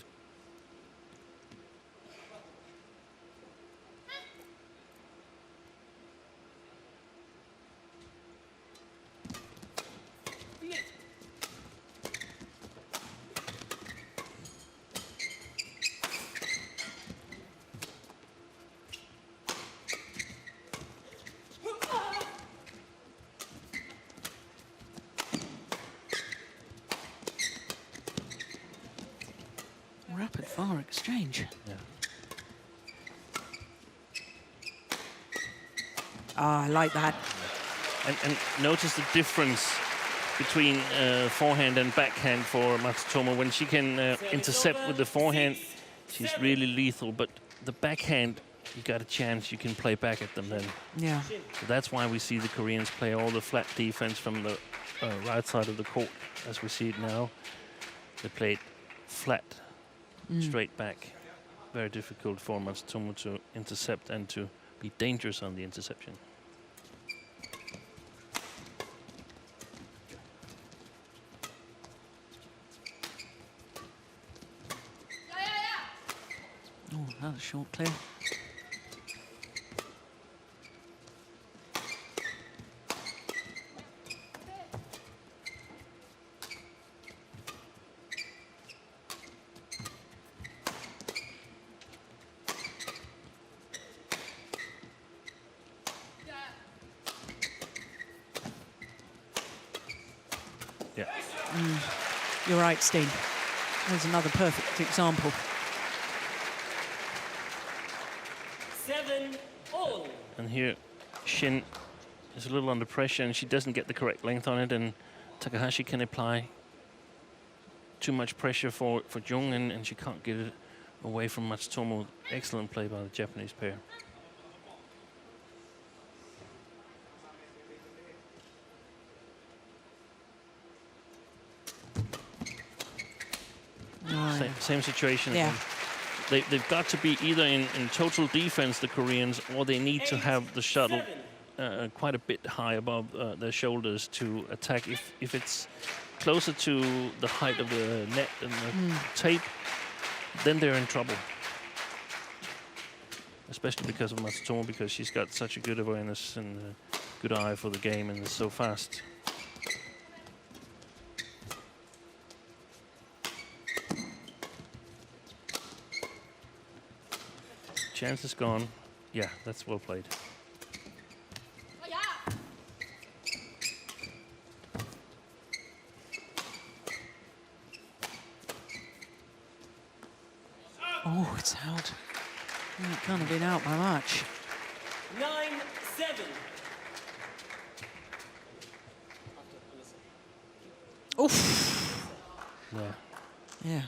Rapid fire exchange. Yeah. Ah, I like that. And notice the difference between forehand and backhand for Matsutomo. When she can intercept with the forehand, she's really lethal. But the backhand, you got a chance, you can play back at them then. Yeah. So that's why we see the Koreans play all the flat defense from the right side of the court, as we see it now. They played flat, straight back. Very difficult for Matsutomo to intercept and to be dangerous on the interception. Oh, another short clear. Yeah. You're right, Steen. There's another perfect example. 7-all. And here, Shin is a little under pressure and she doesn't get the correct length on it, and Takahashi can apply too much pressure for Jung, and she can't get it away from Matsutomo. Excellent play by the Japanese pair. Same situation. Yeah. They've got to be either in total defense, the Koreans, or they need to have the shuttle quite a bit high above their shoulders to attack. If it's closer to the height of the net and the tape, then they're in trouble. Especially because of Matsutomo, because she's got such a good awareness and a good eye for the game and is so fast. Chance is gone. Yeah, that's well played. it's out. It can't have been out by much. 9-7. Oof. Yeah. Yeah.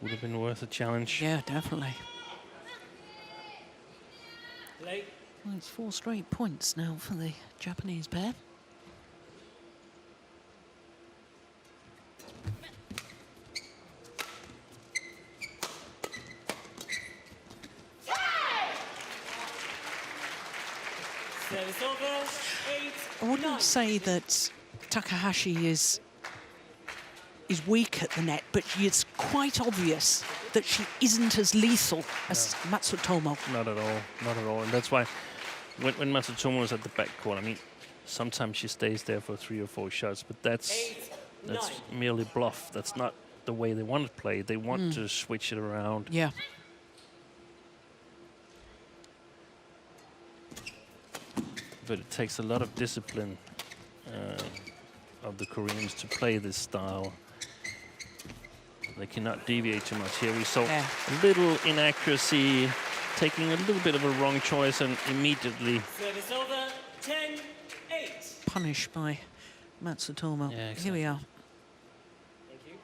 Would have been worth a challenge. Yeah, definitely. Play. Well, it's 4 straight points now for the Japanese pair. Service over. 8. I wouldn't say that Takahashi is weak at the net, but it's quite obvious that she isn't as lethal as Matsutomo. Not at all. Not at all. And that's why when Matsutomo is at the back court, I mean, sometimes she stays there for 3 or 4 shots, but that's merely bluff. That's not the way they want to play. They want to switch it around. Yeah. But it takes a lot of discipline of the Koreans to play this style. They cannot deviate too much. Here we saw a little inaccuracy, taking a little bit of a wrong choice, and immediately Service over. 10-8. Punished by Matsutomo. Yeah, exactly. Here we are. Thank you.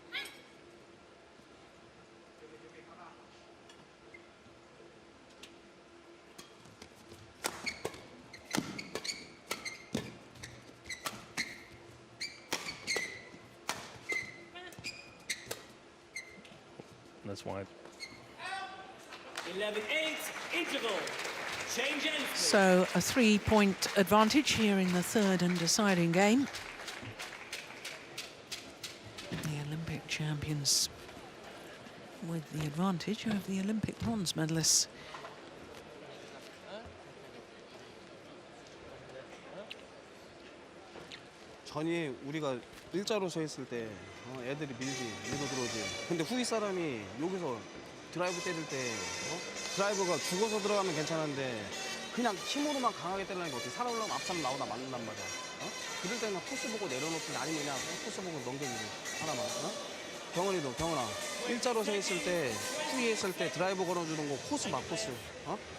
that's why. 11-8. Interval. Change end. So a 3-point advantage here in the third and deciding game. The Olympic champions with the advantage over the Olympic bronze medalists. 전이 우리가 일자로 서 있을 때 애들이 밀고 들어오지. 근데 후위 사람이 여기서 드라이브 때릴 때 드라이브가 죽어서 들어가면 괜찮은데 그냥 힘으로만 강하게 때리니까 어떻게 살아올라면 앞사람 나오다 맞는단 말이야. 그럴 때는 코스 보고 내려놓든 아니면 그냥 코스 보고 넘겨주고 하나만. 경훈아 일자로 서 있을 때 후위 했을 때 드라이브 걸어주는 거 코스 막 코스.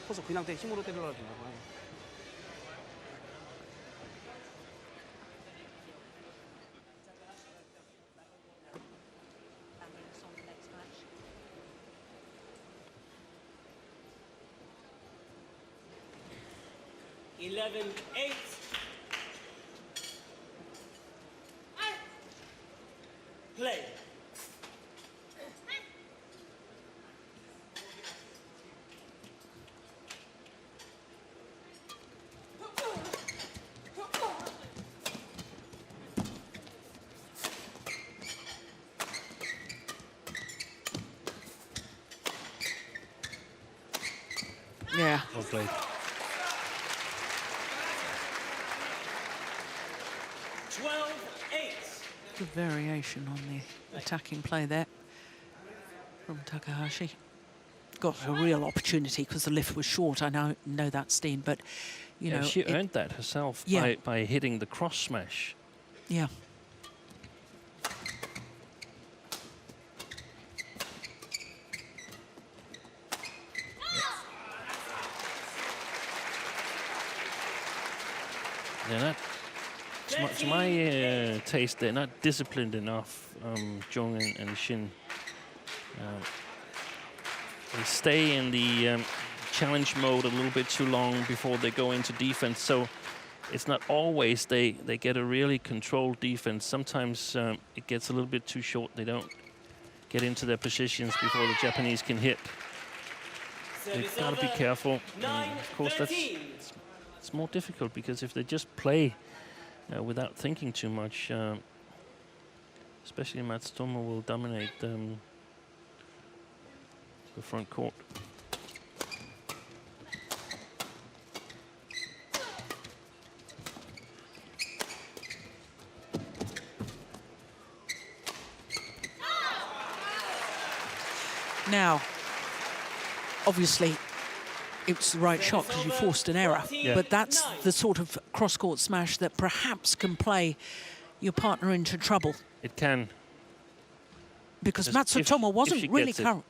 코스 그냥 힘으로 때리려고 하지 말고. Play. Yeah. Well played. 12-8. Good variation on the attacking play there from Takahashi. Got a real opportunity because the lift was short. I know that, Steen, but you know she earned that herself by hitting the cross smash. Yeah. They're not, to my taste, they're not disciplined enough, Jung and Shin. They stay in the challenge mode a little bit too long before they go into defense, so it's not always they get a really controlled defense. Sometimes it gets a little bit too short. They don't get into their positions before the Japanese can hit. They've got to be careful. Of course, it's more difficult because if they just play without thinking too much, especially Matsutomo will dominate the front court. Now, obviously, it's the right shot because you forced an error. Yeah. But that's the sort of cross-court smash that perhaps can play your partner into trouble. It can. Because Just Matsutomo if wasn't she really gets it, no.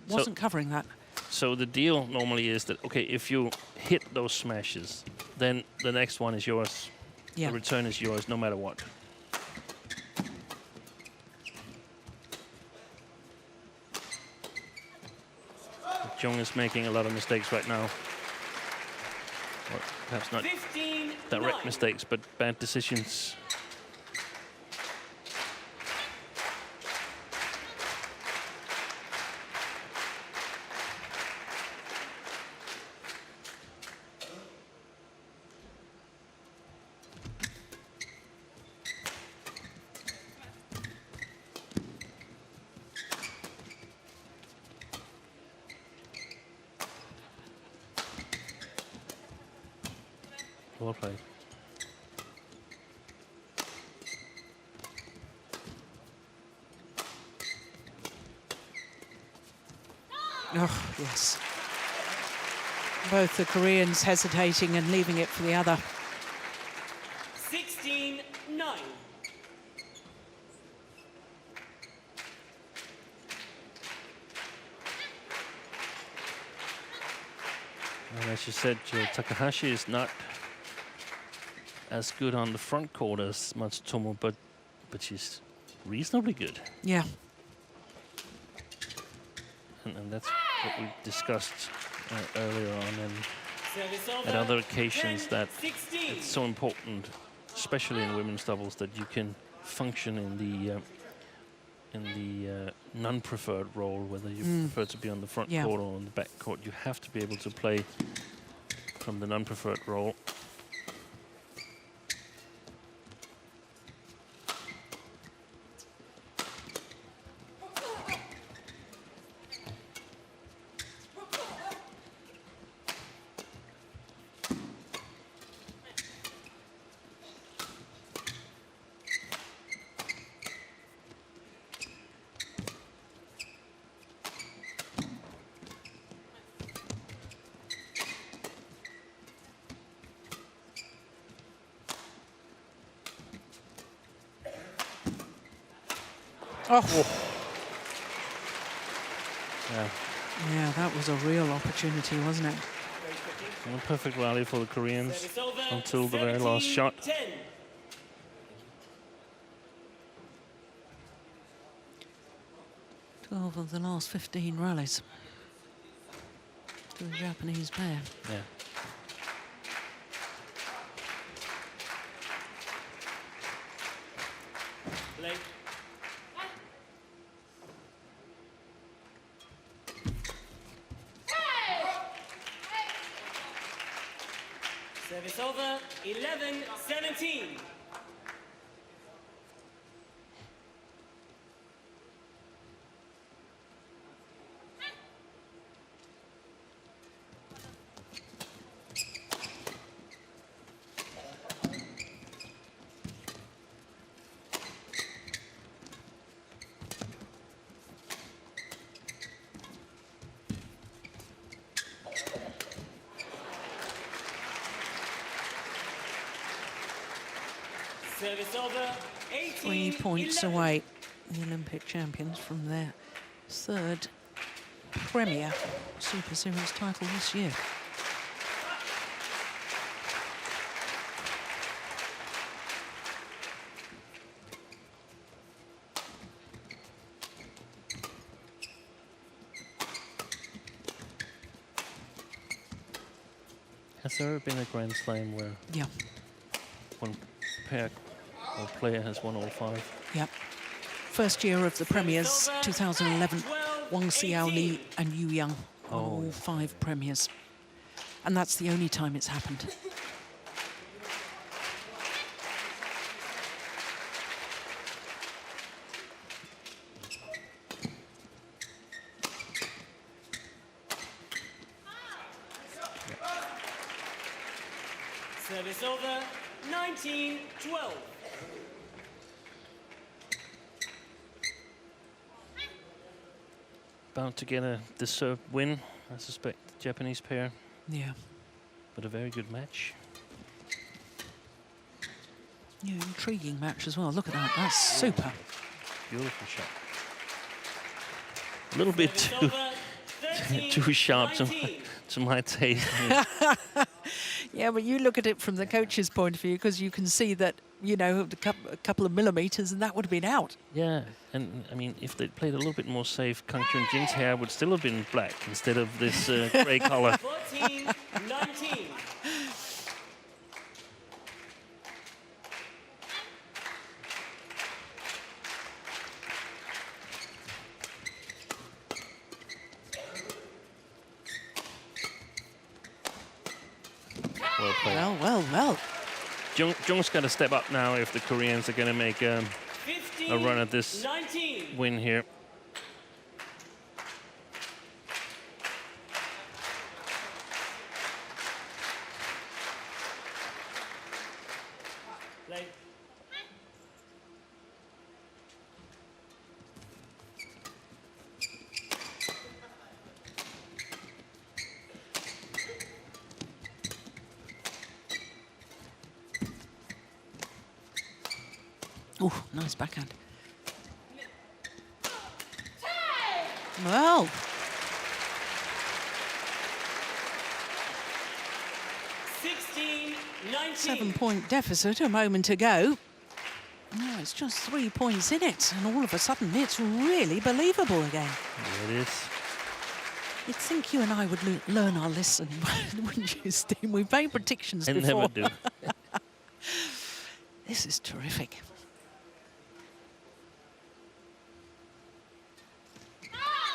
wasn't covering that. So the deal normally is that, okay, if you hit those smashes, then the next one is yours. Yeah. The return is yours no matter what. Jung is making a lot of mistakes right now. Well, perhaps not 15, direct 9. mistakes, but bad decisions. Well played. Oh, yes. Both the Koreans hesitating and leaving it for the other. 16, 9. And as you said, Takahashi is not as good on the front court as Matsutomo, but she's reasonably good. Yeah. And that's what we discussed earlier on and Service over. at other occasions, 10, that 16. it's so important, especially in women's doubles, that you can function in the non-preferred role, whether you prefer to be on the front court or on the back court. You have to be able to play from the non-preferred role. Oh. Yeah. Yeah, that was a real opportunity, wasn't it? And a perfect rally for the Koreans Service over. until the very last 17, shot. 10. 12 of the last 15 rallies to the Japanese pair. Yeah. Late. Service over. 11, 17. Service over. 18, 3 points 11. away, the Olympic champions, from their third Premier Super Series title this year. Has there ever been a Grand Slam where Yeah, one pair or player has won all 5? yeah. First year of the Premiers, 2011, 12, Wang Xiao 18. Li and Yu Yang won Oh, all yeah. 5 Premiers. And that's the only time it's happened. Service over. 19, 12. About to get a deserved win, I suspect, the Japanese pair, Yeah. but a very good match. Yeah, intriguing match as well. Look at that, that's super. Beautiful shot. a little bit too too sharp to my taste. Yeah, but you look at it from the coach's point of view, because you can see that, you know, a couple of millimeters and that would have been out. Yeah, and I mean, if they played a little bit more safe, Kyung and Jin's hair would still have been black instead of this grey color. 14, 19. Well played. Well, well, well. Jung's got to step up now if the Koreans are going to make a 15, run at this 19. win here. Play. Oh, nice backhand. Well, 16, 19. 7-point deficit a moment ago. Now it's just 3 points in it, and all of a sudden it's really believable again. There it is. You'd think you and I would learn our lesson, wouldn't you, Steve? We've made predictions I before. never do. This is terrific.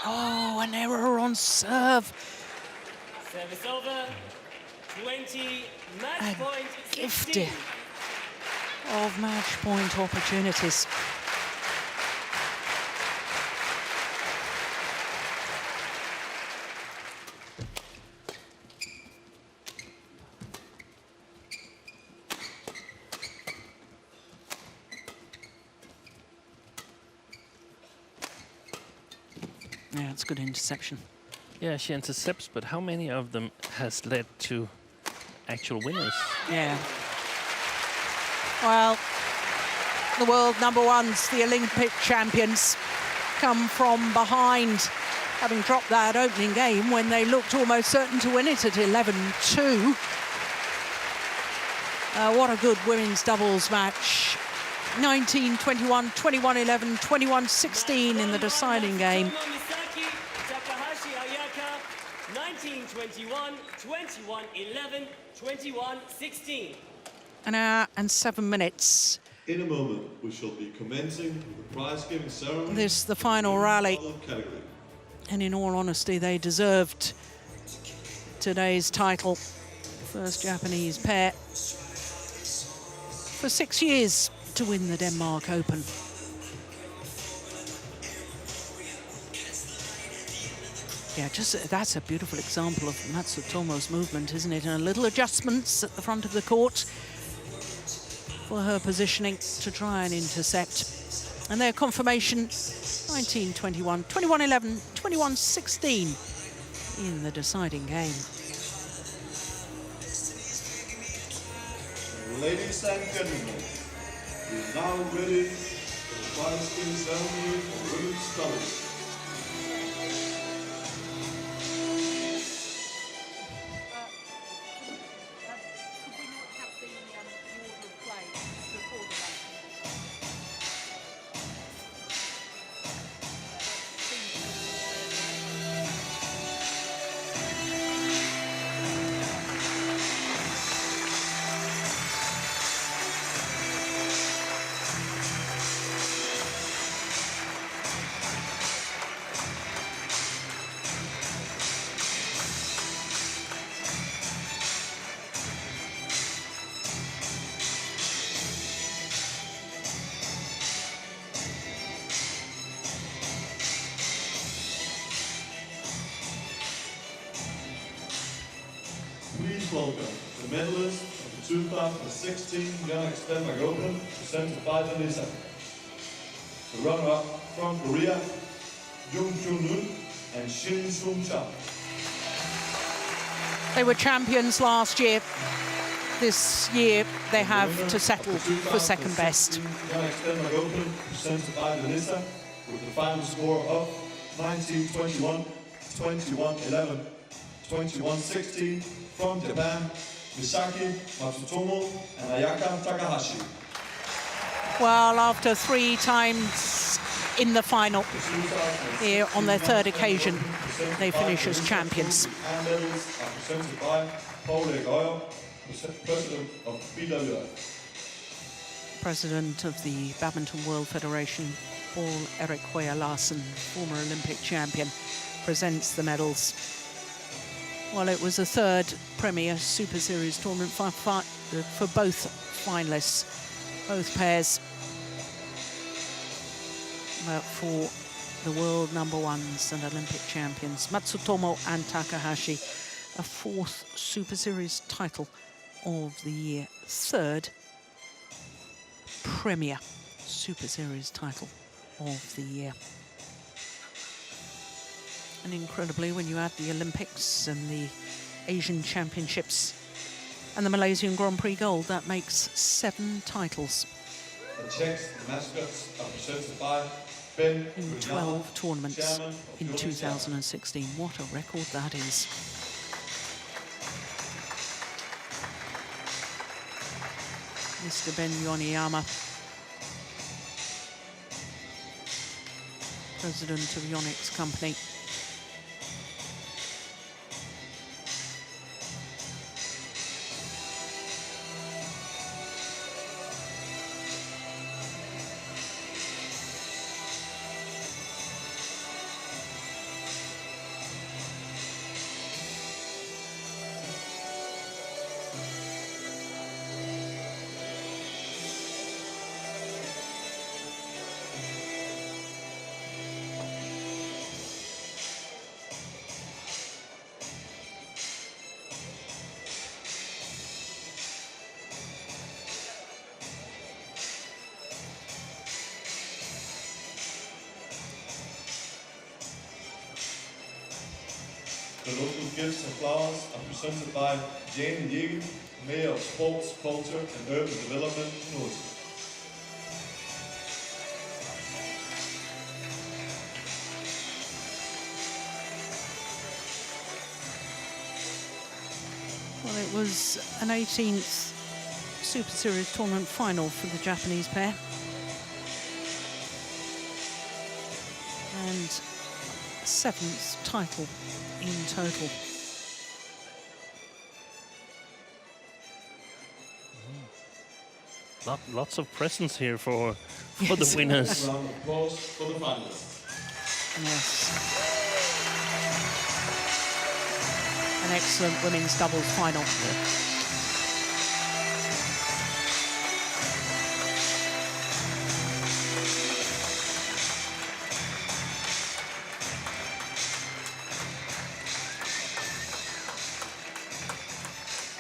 Oh, an error on serve. Service over. 20, match A point, gift 16. of match point opportunities. Yeah, it's good interception. Yeah, she intercepts, but how many of them has led to actual winners? Yeah. Well, the world number ones, the Olympic champions, come from behind, having dropped that opening game when they looked almost certain to win it at 11-2. What a good women's doubles match. 19-21, 21-11, 21-16 in the deciding game. Misaki, Takahashi, Ayaka. 19-21, 21-11, 21-16. An hour and 7 minutes. In a moment, we shall be commencing the prize-giving ceremony. This the final rally. Category. And in all honesty, they deserved today's title. First Japanese pair for 6 years to win the Denmark Open. Yeah, just that's a beautiful example of Matsutomo's movement, isn't it? And little adjustments at the front of the court for her positioning to try and intercept. And their confirmation, 19-21, 21-11, 21-16 in the deciding game. Ladies and gentlemen, we are now ready for the prize-giving ceremony for women's doubles. Please welcome the medalist of the 2016 Yonex Denmark Open, presented by the Misaki. The runner-up from Korea, Jung and Shin. They were champions last year. This year they have to settle for second best. Yonex Denmark Open, presented by the Misaki, with the final score of 1921, 2111, 2116 from Japan, Misaki, Matsutomo, and Ayaka Takahashi. Well, after 3 times in the final, here on their 3rd occasion, they finish as champions. And medals are presented by Paul Goyer, President of BWF. President of the Badminton World Federation, Paul Erik Hoyer Larsen, former Olympic champion, presents the medals. Well, it was a 3rd Premier Super Series tournament for both finalists, both pairs. For the world #1s and Olympic champions, Matsutomo and Takahashi, a 4th Super Series title of the year, 3rd Premier Super Series title of the year. And incredibly, when you add the Olympics and the Asian Championships and the Malaysian Grand Prix gold, that makes 7 titles. The checks, the mascots are presented by Ben in 12 tournaments in 2016. What a record that is. Mr. Ben Yoniyama, president of Yonex company. The local gifts and flowers are presented by Jane Yeagan, Mayor of Sports, Culture and Urban Development in Oslo. Well, it was an 18th Super Series tournament final for the Japanese pair. And 7th title in total. Lots of presents here for the winners. Round of applause for the finalists. Yes. An excellent women's doubles final.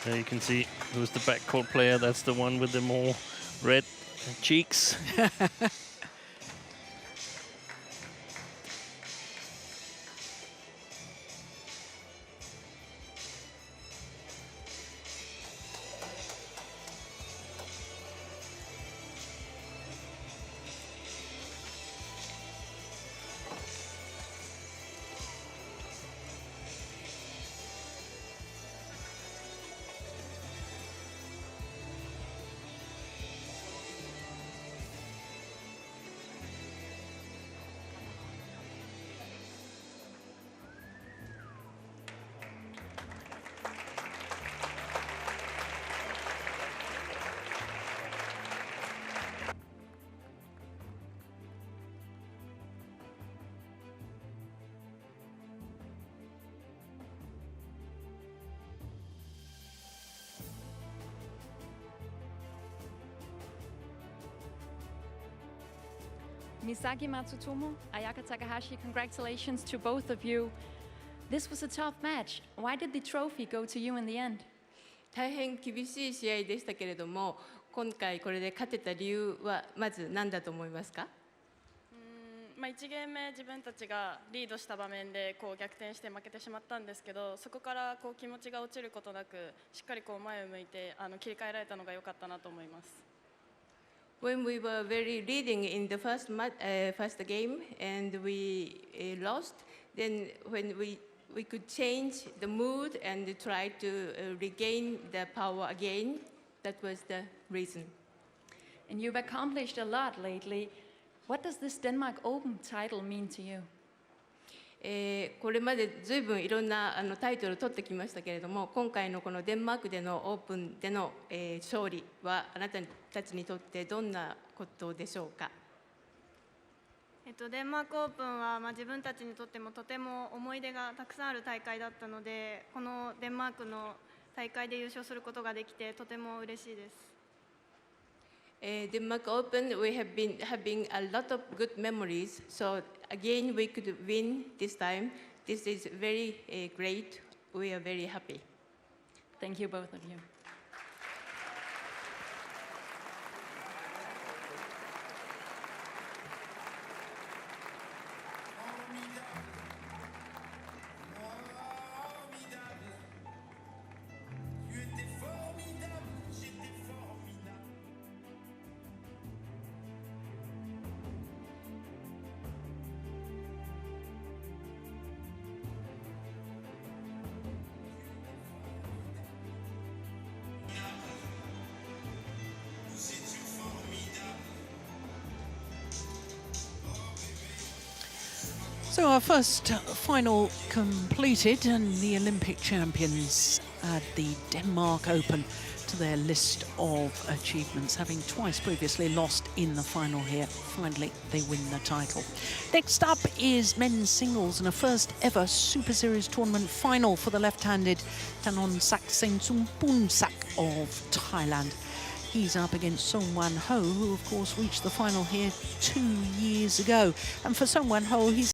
There you can see who's the backcourt player. That's the one with the more red cheeks. Misaki Matsutomo, Ayaka Takahashi, congratulations to both of you. This was a tough match. Why did the trophy go to you in the end? 大変厳しい試合でしたけれども、今回これで勝てた理由はまず何だと思いますか？1ゲーム目自分たちがリードした場面で逆転して負けてしまったんですけど、そこから気持ちが落ちることなくしっかり前を向いて切り替えられたのが良かったなと思います。when we were very leading in the first game and we lost, then when we could change the mood and try to regain the power again, that was the reason. And you've accomplished a lot lately. What does this Denmark Open title mean to you? これまでずいぶんいろんなタイトルを取ってきましたけれども、今回のこのデンマークでのオープンでの勝利はあなたたちにとってどんなことでしょうか。デンマークオープンは、自分たちにとってもとても思い出がたくさんある大会だったので、このデンマークの大会で優勝することができてとても嬉しいです。Denmark Open, we have been having a lot of good memories. So again, we could win this time. This is very great. We are very happy. Thank you, both of you. So our first final completed, and the Olympic champions add the Denmark Open to their list of achievements, having twice previously lost in the final here. Finally, they win the title. Next up is men's singles and a first ever Super Series tournament final for the left-handed Thanornsak Sengsumpumsak of Thailand. He's up against Seung Ho, who of course reached the final here 2 years ago. And for Seung Ho, he's